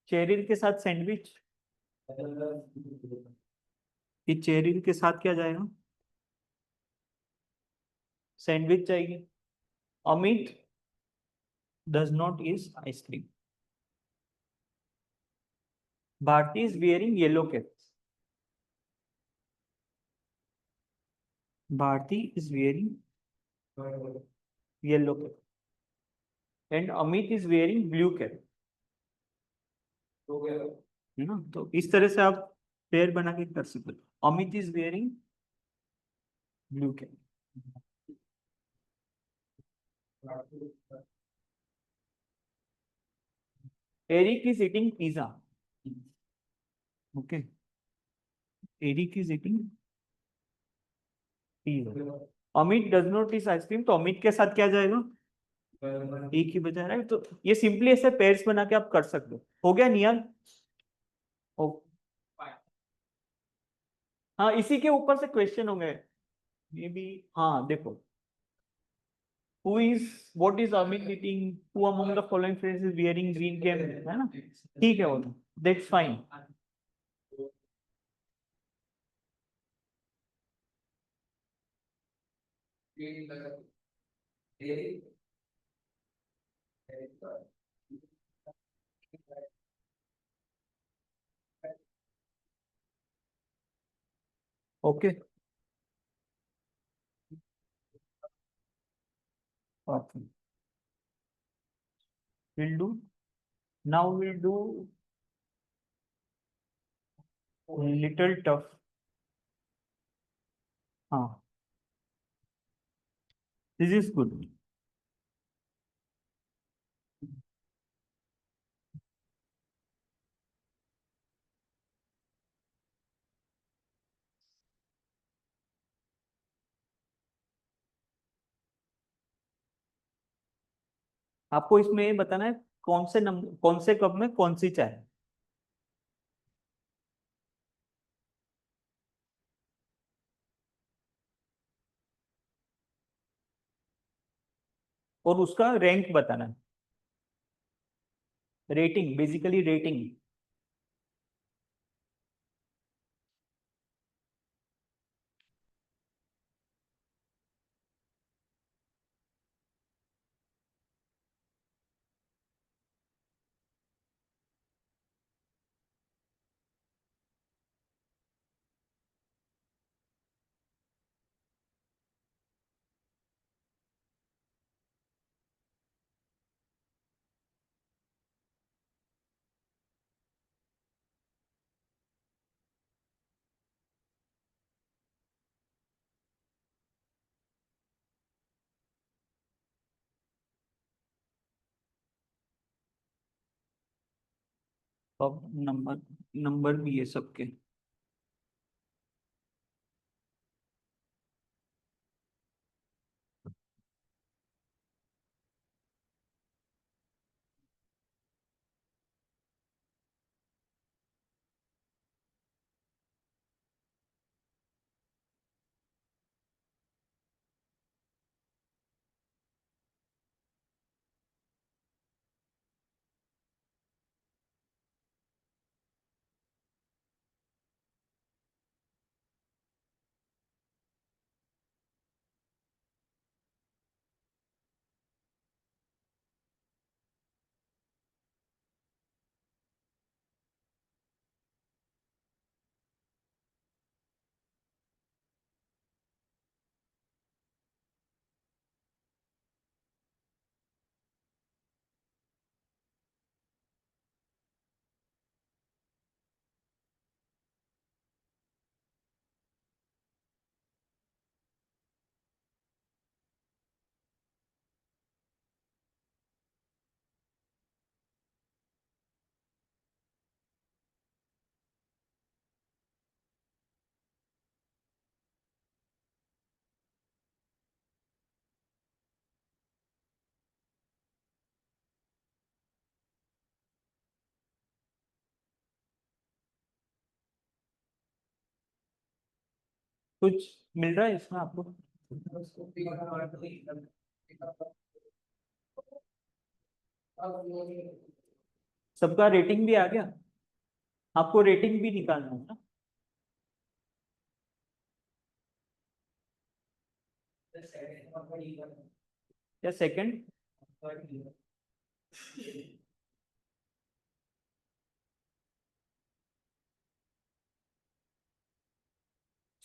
चेरिल के साथ सैंडविच. ये चेरिल के साथ क्या जाएगा? सैंडविच जाएगी. Amit does not eat ice cream. Bharti is wearing yellow cap. Bharti is wearing yellow cap and Amit is wearing blue cap. है ना, तो इस तरह से आप पेयर बना के कर सकते हो. Amit is wearing blue cap. Eric is eating pizza. Okay. Eric is eating tea. Amit does not is ice cream, तो अमित के साथ क्या जाएगा, एक ही बचा रहा है। तो ये सिंपली ऐसे पेयर्स बना के आप कर सकते हो गया नियाल। ओ हाँ, इसी के ऊपर से क्वेश्चन होंगे मे बी। हाँ देखो, who is what is Amit eating, who among the following phrases is wearing green cap, है ना, ठीक है वो, that's fine। Okay, okay, we'll do, now we'll do little tough। हाँ, this is good। आपको इसमें ये बताना है कौन से नंबर, कौन से कप में कौन सी चाय। और उसका रैंक बताना है, रेटिंग, बेसिकली रेटिंग। अब नंबर, नंबर भी है सबके। कुछ मिल रहा है इसमें आपको, सबका रेटिंग भी आ गया, आपको रेटिंग भी निकालना है ना। या सेकंड,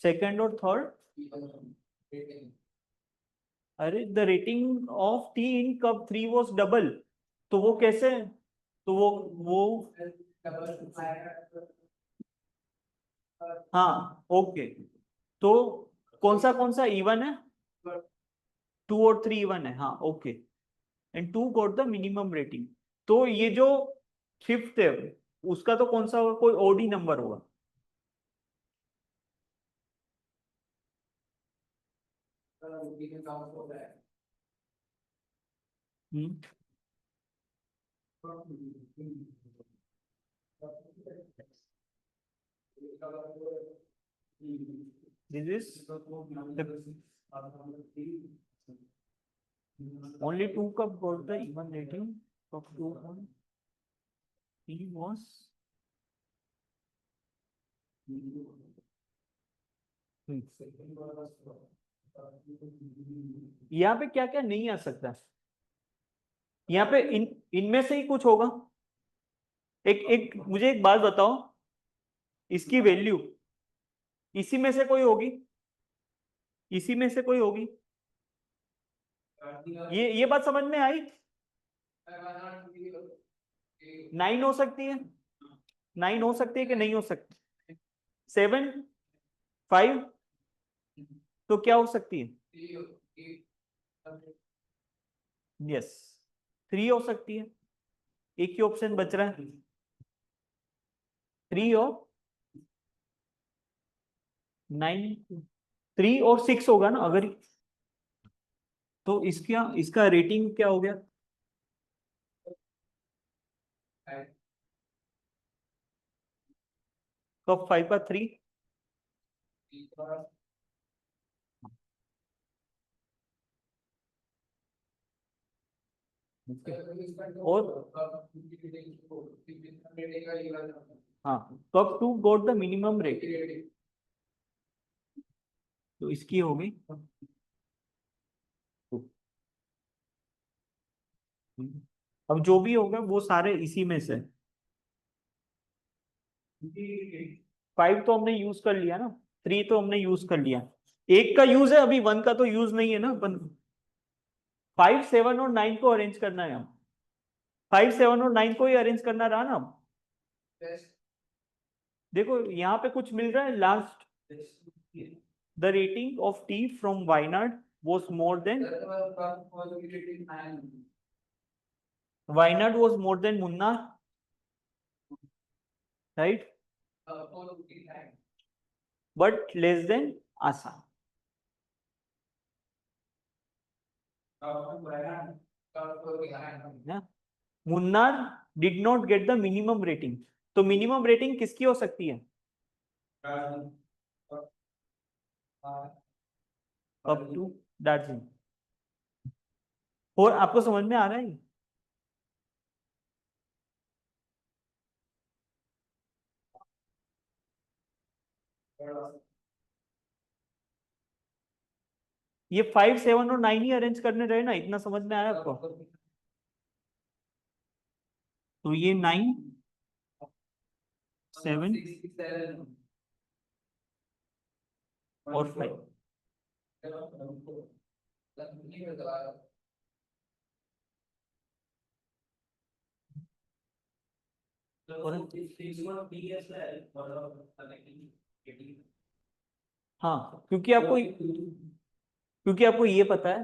सेकंड और थर्ड। अरे the rating of T in cup 3 was double, तो वो कैसे, तो वो हाँ ओके, तो कौन सा इवन है, 2 और 3 इवन है, हाँ okay, and 2 got the minimum rating. तो ये जो फिफ्थ है उसका तो कौन सा होगा, कोई ओडी नंबर होगा। हम्म this is only two cup got the even rating of 2.1. He was यहाँ पे क्या क्या नहीं आ सकता, यहाँ पे इनमें से ही कुछ होगा। एक एक मुझे एक बात बताओ, इसकी वैल्यू इसी में से कोई होगी, इसी में से कोई होगी, ये बात समझ में आई। 9 हो सकती है, 9 हो सकती है कि नहीं हो सकती, 7 5 तो क्या हो सकती है, यस 3 हो सकती है। एक ही ऑप्शन बच रहा है, 3 और 9, 3 और 6 होगा ना अगर, तो इसका रेटिंग क्या हो गया, कप 5 का 3 और हाँ cup 2 got the minimum rating, तो इसकी होगी अब जो भी होगा वो सारे इसी में से। 5 तो हमने यूज कर लिया ना, 3 तो हमने यूज कर लिया, एक का यूज है अभी, 1 का तो यूज नहीं है ना अपन। 5 7 और 9 को अरेंज करना है, हम 5 7 और 9 को ही अरेंज करना रहा ना। देखो यहाँ पे कुछ मिल रहा है last, the rating of T from Wayanad was more than Wayanad was more than Munnar, right? But less than Assam. Yeah. Munnar did not get the minimum rating. तो मिनिमम रेटिंग किसकी हो सकती है, अप टू दार्जिलिंग। और आपको समझ में आ रहा है, ये 5 7 और 9 ही अरेंज करने रहे ना, इतना समझ में आया आपको। तो ये 9 7 और 5, हाँ क्योंकि आपको ये पता है,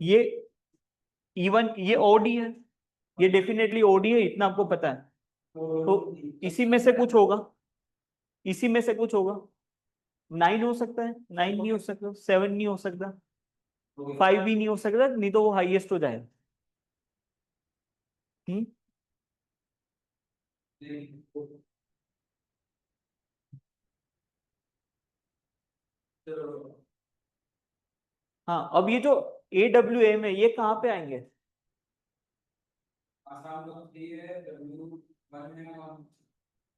ये इवन ये ओडी है, ये डेफिनेटली ओडी है, इतना आपको पता है। तो इसी में से कुछ होगा, इसी में से कुछ होगा। 9 हो सकता है, 9 नहीं हो सकता, 7 नहीं हो सकता, 5 भी नहीं हो सकता, नहीं तो वो हाईएस्ट हो जाएगा। हम्म हाँ अब ये जो AWM है ये कहाँ पे आएंगे,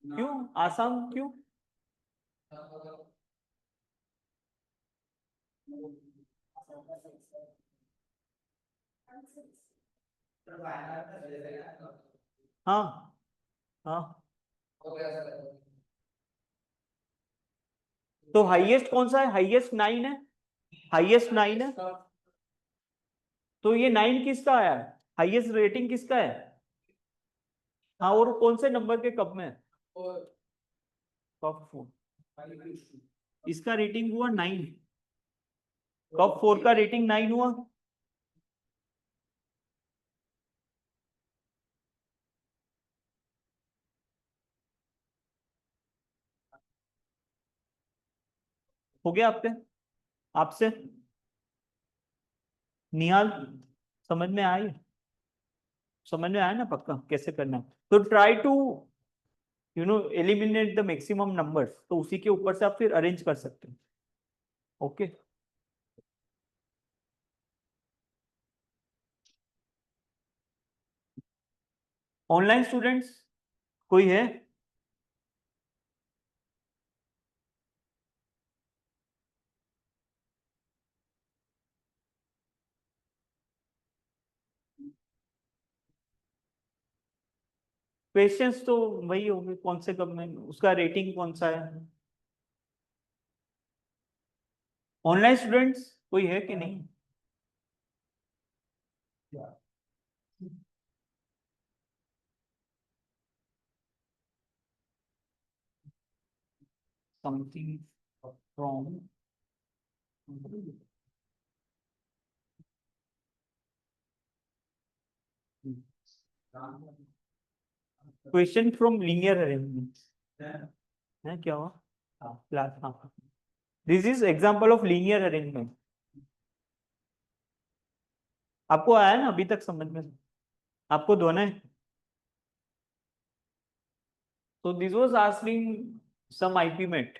क्यों आसाम क्यों, हाँ हाँ तो हाईएस्ट कौन सा है, हाईएस्ट 9 है, हाईएस्ट 9 है, तो ये 9 किसका आया है, हाईएस्ट रेटिंग किसका है, हाँ और कौन से नंबर के कप में है, कप 4, इसका रेटिंग हुआ 9, कप 4 का रेटिंग 9 हुआ। हो गया आपके आपसे निहाल, समझ में आई? समझ में आया ना पक्का कैसे करना है? तो try to eliminate the maximum numbers, तो उसी के ऊपर से आप फिर अरेंज कर सकते हैं। ओके। ऑनलाइन स्टूडेंट्स कोई है? क्वेश्चंस तो वही होंगे, कौन से कब में उसका रेटिंग कौन सा है? ऑनलाइन स्टूडेंट्स कोई है कि नहीं? Something from question from linear arrangement है क्या हुआ? क्लास, हाँ, this is example of linear arrangement. आपको आया ना अभी तक समझ में? आपको दोनों है? तो this was asking some IP mate.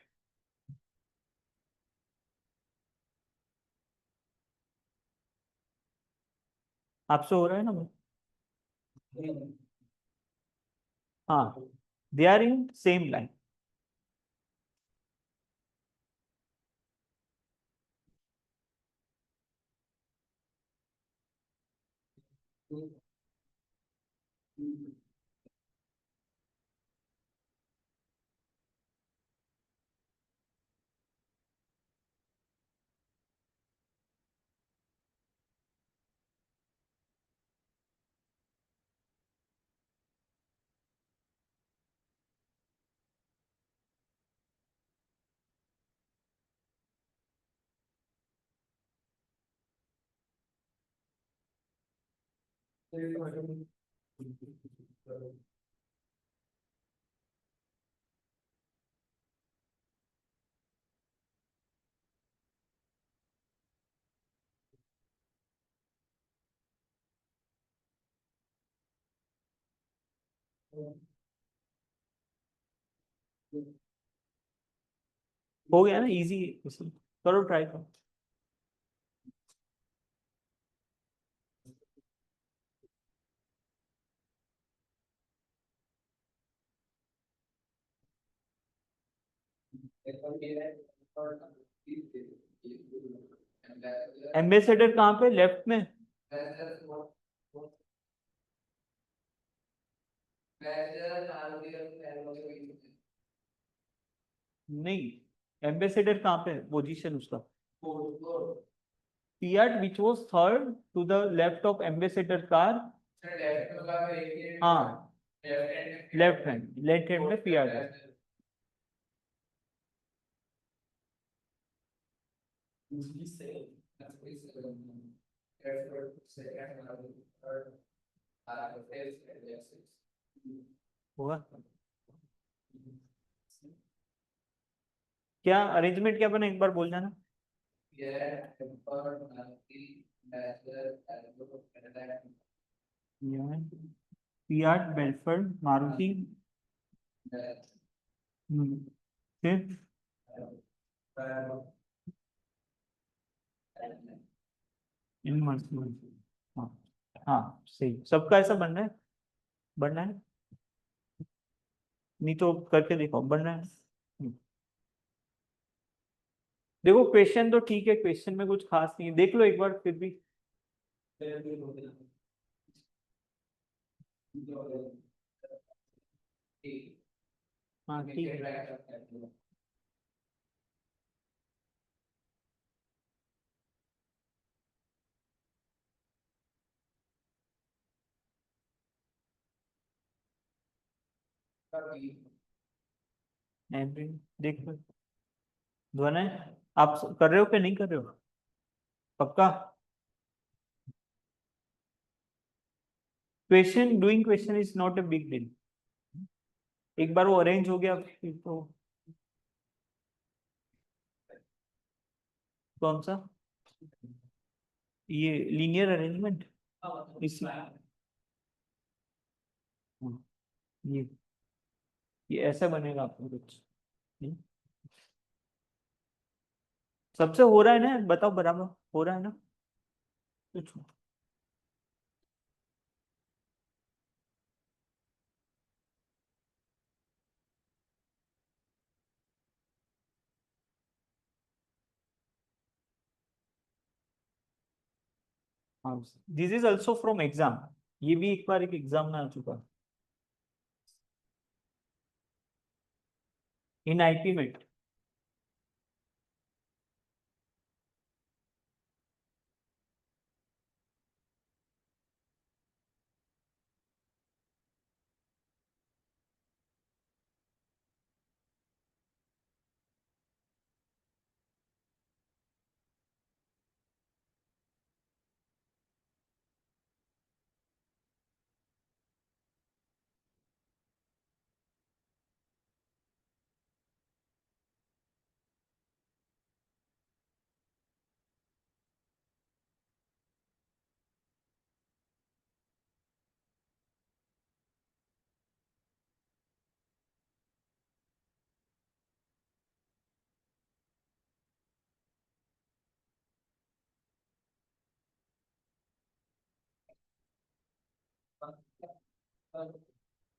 आपसे हो रहा है ना? हाँ, they are in same line. हो गया ना, इजी। करो, ट्राई करो। एम्बेसडर कहाँ पे, लेफ्ट में? नहीं, एम्बेसडर कहाँ पे पोजीशन उसका? Fiat which was third to the left of ambassador car। हाँ, लेफ्ट हैंड में Fiat है। होगा क्या? अरेंजमेंट क्या बना, एक बार बोल जाना। Fiat, Bellfort, Maruti. फिर इन हाँ, हाँ सही, सबका ऐसा बन रहा है? बन रहा है? नहीं तो करके देखो, बन रहा है? देखो क्वेश्चन तो ठीक है, क्वेश्चन में कुछ खास नहीं है, देख लो एक बार फिर भी। हाँ ठीक है। देख लो ध्वन है, आप कर रहे हो कि नहीं कर रहे हो? पक्का? Question, doing question is not a big deal. एक बार वो अरेंज हो गया फिर तो। कौन सा? ये लीनियर अरेंजमेंट इस ये ये ऐसा बनेगा आपको कुछ। हम्म, सबसे हो रहा है ना, बताओ बराबर हो रहा है ना कुछ। हाँ, this is also from exam, ये भी एक बार एक एग्जाम में आ चुका इन आईपी में।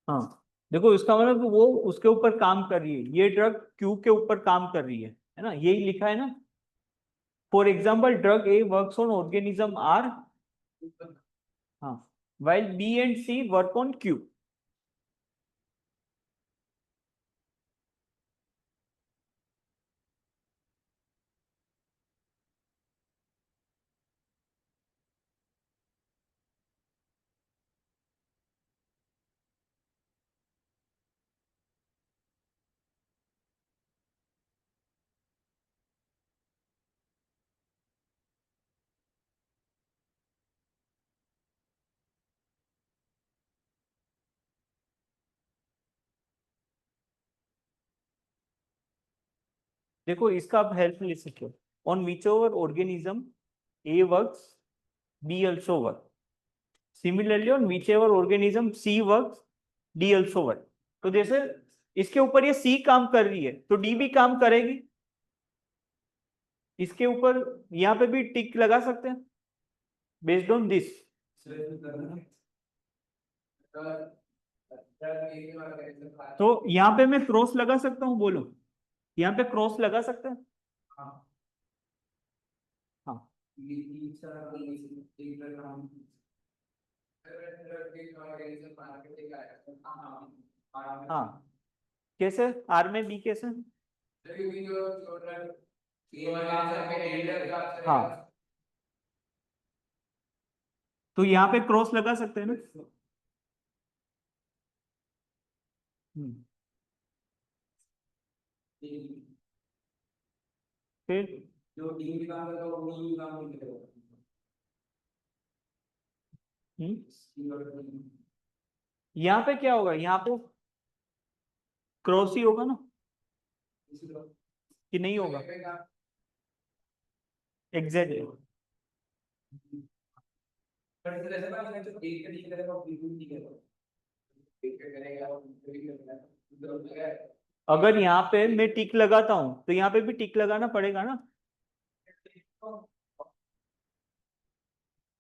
हाँ, देखो इसका मतलब कि वो उसके ऊपर काम कर रही है, ये ड्रग क्यू के ऊपर काम कर रही है ना, यही लिखा है ना। For example drug A works on organism R, हाँ, while B and C work on Q. देखो इसका आप हेल्प ले सकते हो, on which ever organism A works B also work, similarly on which ever organism C works D also work. तो जैसे इसके ऊपर ये सी काम कर रही है तो डी भी काम करेगी, इसके ऊपर यहाँ पे भी टिक लगा सकते हैं बेस्ड ऑन दिस। तो यहाँ पे मैं क्रॉस लगा सकता हूँ, बोलो यहाँ पे क्रॉस लगा सकते हैं। हाँ हाँ, कैसे आर में बी कैसे। हाँ, तो यहाँ पे क्रॉस लगा सकते हैं ना। हम्म, फिर यहाँ पे क्या होगा, यहाँ पे क्रॉस ही होगा ना, कि नहीं होगा। एग्जैक्टली, अगर यहाँ पे मैं टिक लगाता हूँ तो यहाँ पे भी टिक लगाना पड़ेगा ना।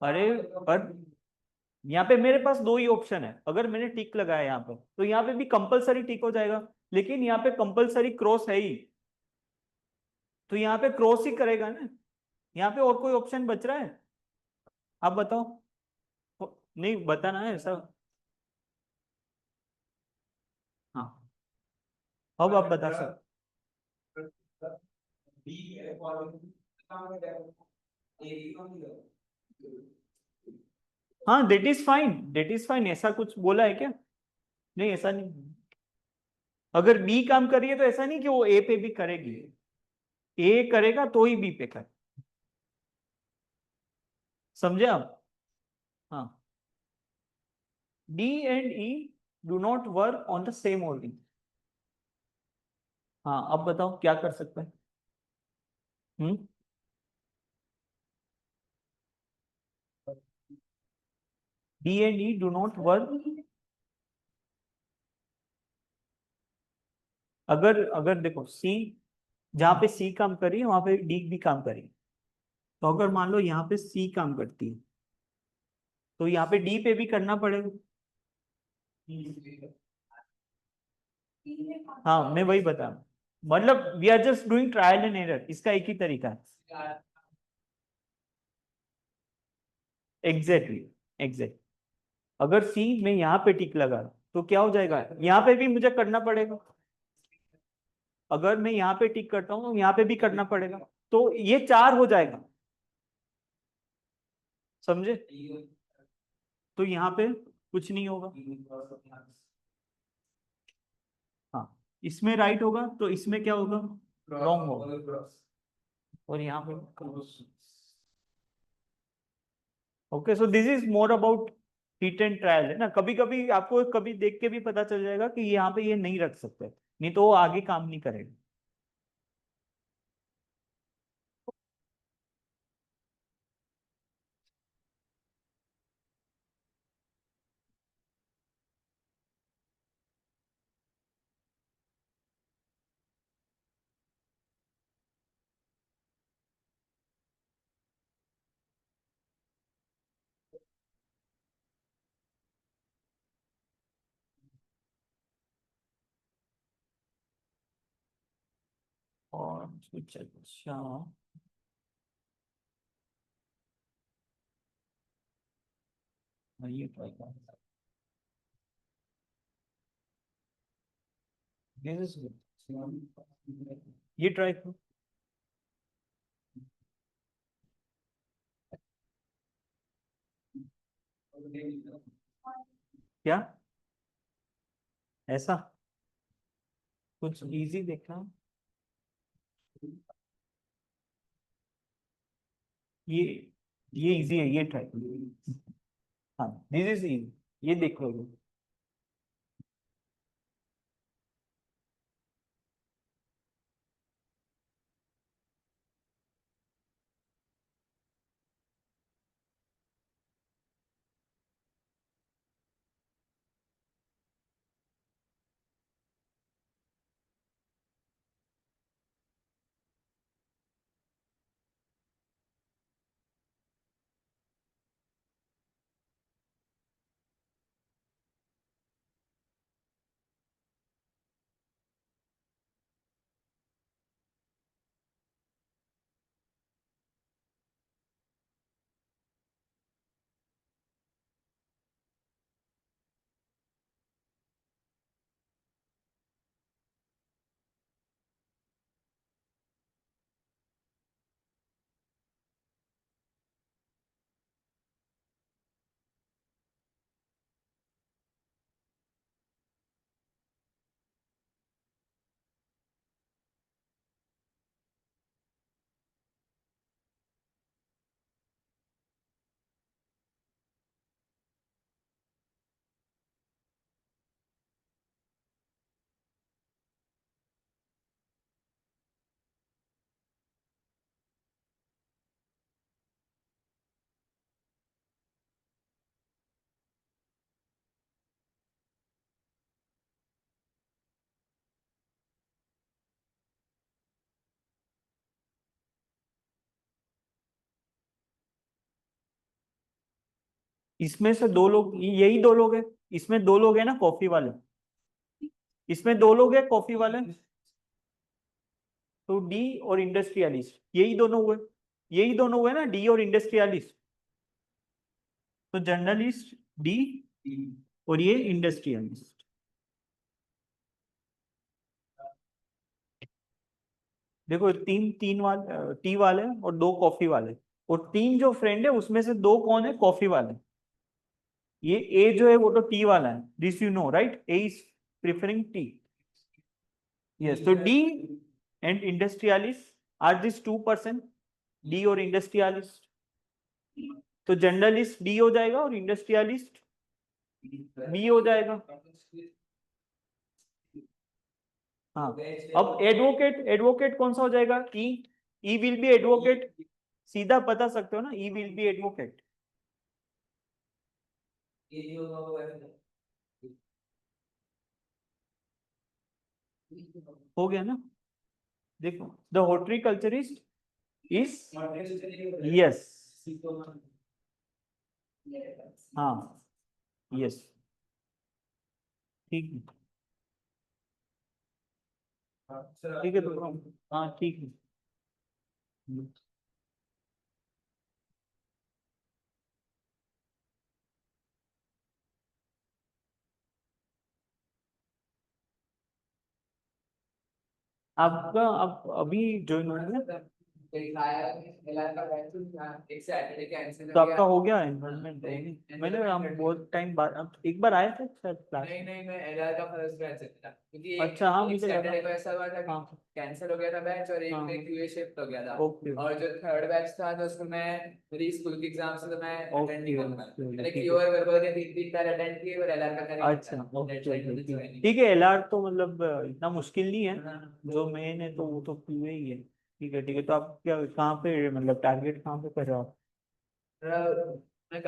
अरे पर यहाँ पे मेरे पास दो ही ऑप्शन है, अगर मैंने टिक लगाया यहाँ पे तो यहाँ पे भी कंपलसरी टिक हो जाएगा, लेकिन यहाँ पे कंपलसरी क्रॉस है ही, तो यहाँ पे क्रॉस ही करेगा ना। यहाँ पे और कोई ऑप्शन बच रहा है, आप बताओ। नहीं बताना है ऐसा। हाँ, अब आप बता सकते। हाँ, that is fine, that is fine, ऐसा कुछ बोला है क्या। नहीं ऐसा नहीं, अगर बी काम कर रही है तो ऐसा नहीं कि वो ए पे भी करेगी, ए करेगा तो ही बी पे कर, समझे आप। हाँ, D and E do not work on the same organ. हाँ, अब बताओ क्या कर सकते हैं। Hmm, D and E do not work. अगर अगर देखो सी, जहाँ पे सी काम कर रही है वहां पे डी भी काम करेगी। तो अगर मान लो यहाँ पे सी काम करती है तो यहाँ पे डी पे भी करना पड़ेगा। हाँ मैं वही बता रहा हूँ। मतलब we are just doing trial and error, इसका एक ही तरीका है। Exactly exact. अगर सी में यहाँ पे टिक लगा तो क्या हो जाएगा, यहाँ पे भी मुझे करना पड़ेगा। अगर मैं यहाँ पे टिक करता हूँ तो यहाँ पे भी करना पड़ेगा, तो ये 4 हो जाएगा। समझे? तो यहाँ पे कुछ नहीं होगा। हाँ, इसमें राइट होगा तो इसमें क्या होगा, रॉन्ग होगा। और यहाँ पे okay, so this is more about hit and trial है ना। कभी कभी आपको कभी देख के भी पता चल जाएगा कि यहाँ पे ये नहीं रख सकते, नहीं तो वो आगे काम नहीं करेगा। और कुछ अच्छा, ये ट्राई कर, दिस इज गुड, ये ट्राई करो। क्या ऐसा कुछ इजी देखना, ये ये इजी है, ये ट्राई करो। हाँ दिस इज इजी, ये देख लो। इसमें से दो लोग, यही दो लोग हैं, इसमें दो लोग हैं ना कॉफी वाले, इसमें दो लोग हैं कॉफी वाले, तो डी और इंडस्ट्रियलिस्ट यही दोनों हुए, यही दोनों हुए ना, डी और इंडस्ट्रियलिस्ट। तो जर्नलिस्ट डी और ये इंडस्ट्रियलिस्ट। देखो तीन तीन वाले टी वाले और दो कॉफी वाले, और तीन जो फ्रेंड है उसमें से दो कौन है, कॉफी वाले। ये ए जो है वो तो टी वाला है, this you know right, A is preferring T. Yes, तो D and industrialist are this 2%, D और इंडस्ट्रियलिस्ट। तो जर्नलिस्ट डी हो जाएगा और इंडस्ट्रियलिस्ट बी हो जाएगा। हाँ, अब एडवोकेट, एडवोकेट कौन सा हो जाएगा, ई, ई विल बी एडवोकेट। सीधा बता सकते हो ना, ई विल बी एडवोकेट। हो गया ना? देखो, द हॉर्टिकल्चरिस्ट इज, यस, हाँ, यस, ठीक है, ठीक है, तो हाँ ठीक है। आपका आप अभी ज्वाइन हुआ है ना? तो आपका हो गया एनरोलमेंट? मैंने हम बहुत टाइम बाद एक बार आया था शायद क्लास में। नहीं मैं एलआर का फर्स्ट बैच था क्योंकि अच्छा, हाँ, एक मुझे लगा। सैटरडे को ऐसा हुआ था कि हाँ, कैंसिल हो गया था बैच और एक हाँ, में क्यूए शिफ्ट हो गया था। ओके, और जो थर्ड बैच था तो उसमें मैं मेरी स्कूल की एग्जाम से तो मैं अटेंड नहीं कर पाया। मैंने ठीक क्यू है। और वर्बल के 3 बार अटेंड किए और एलआर का करेंगे। अच्छा, ओके, ठीक है। एलआर तो मतलब इतना मुश्किल नहीं है, जो मेन है तो वो तो क्यूए ही है। ठीक है, ठीक है, तो आप क्या कहाँ पे मतलब टारगेट कहाँ पे कर रहे हो आप? मैं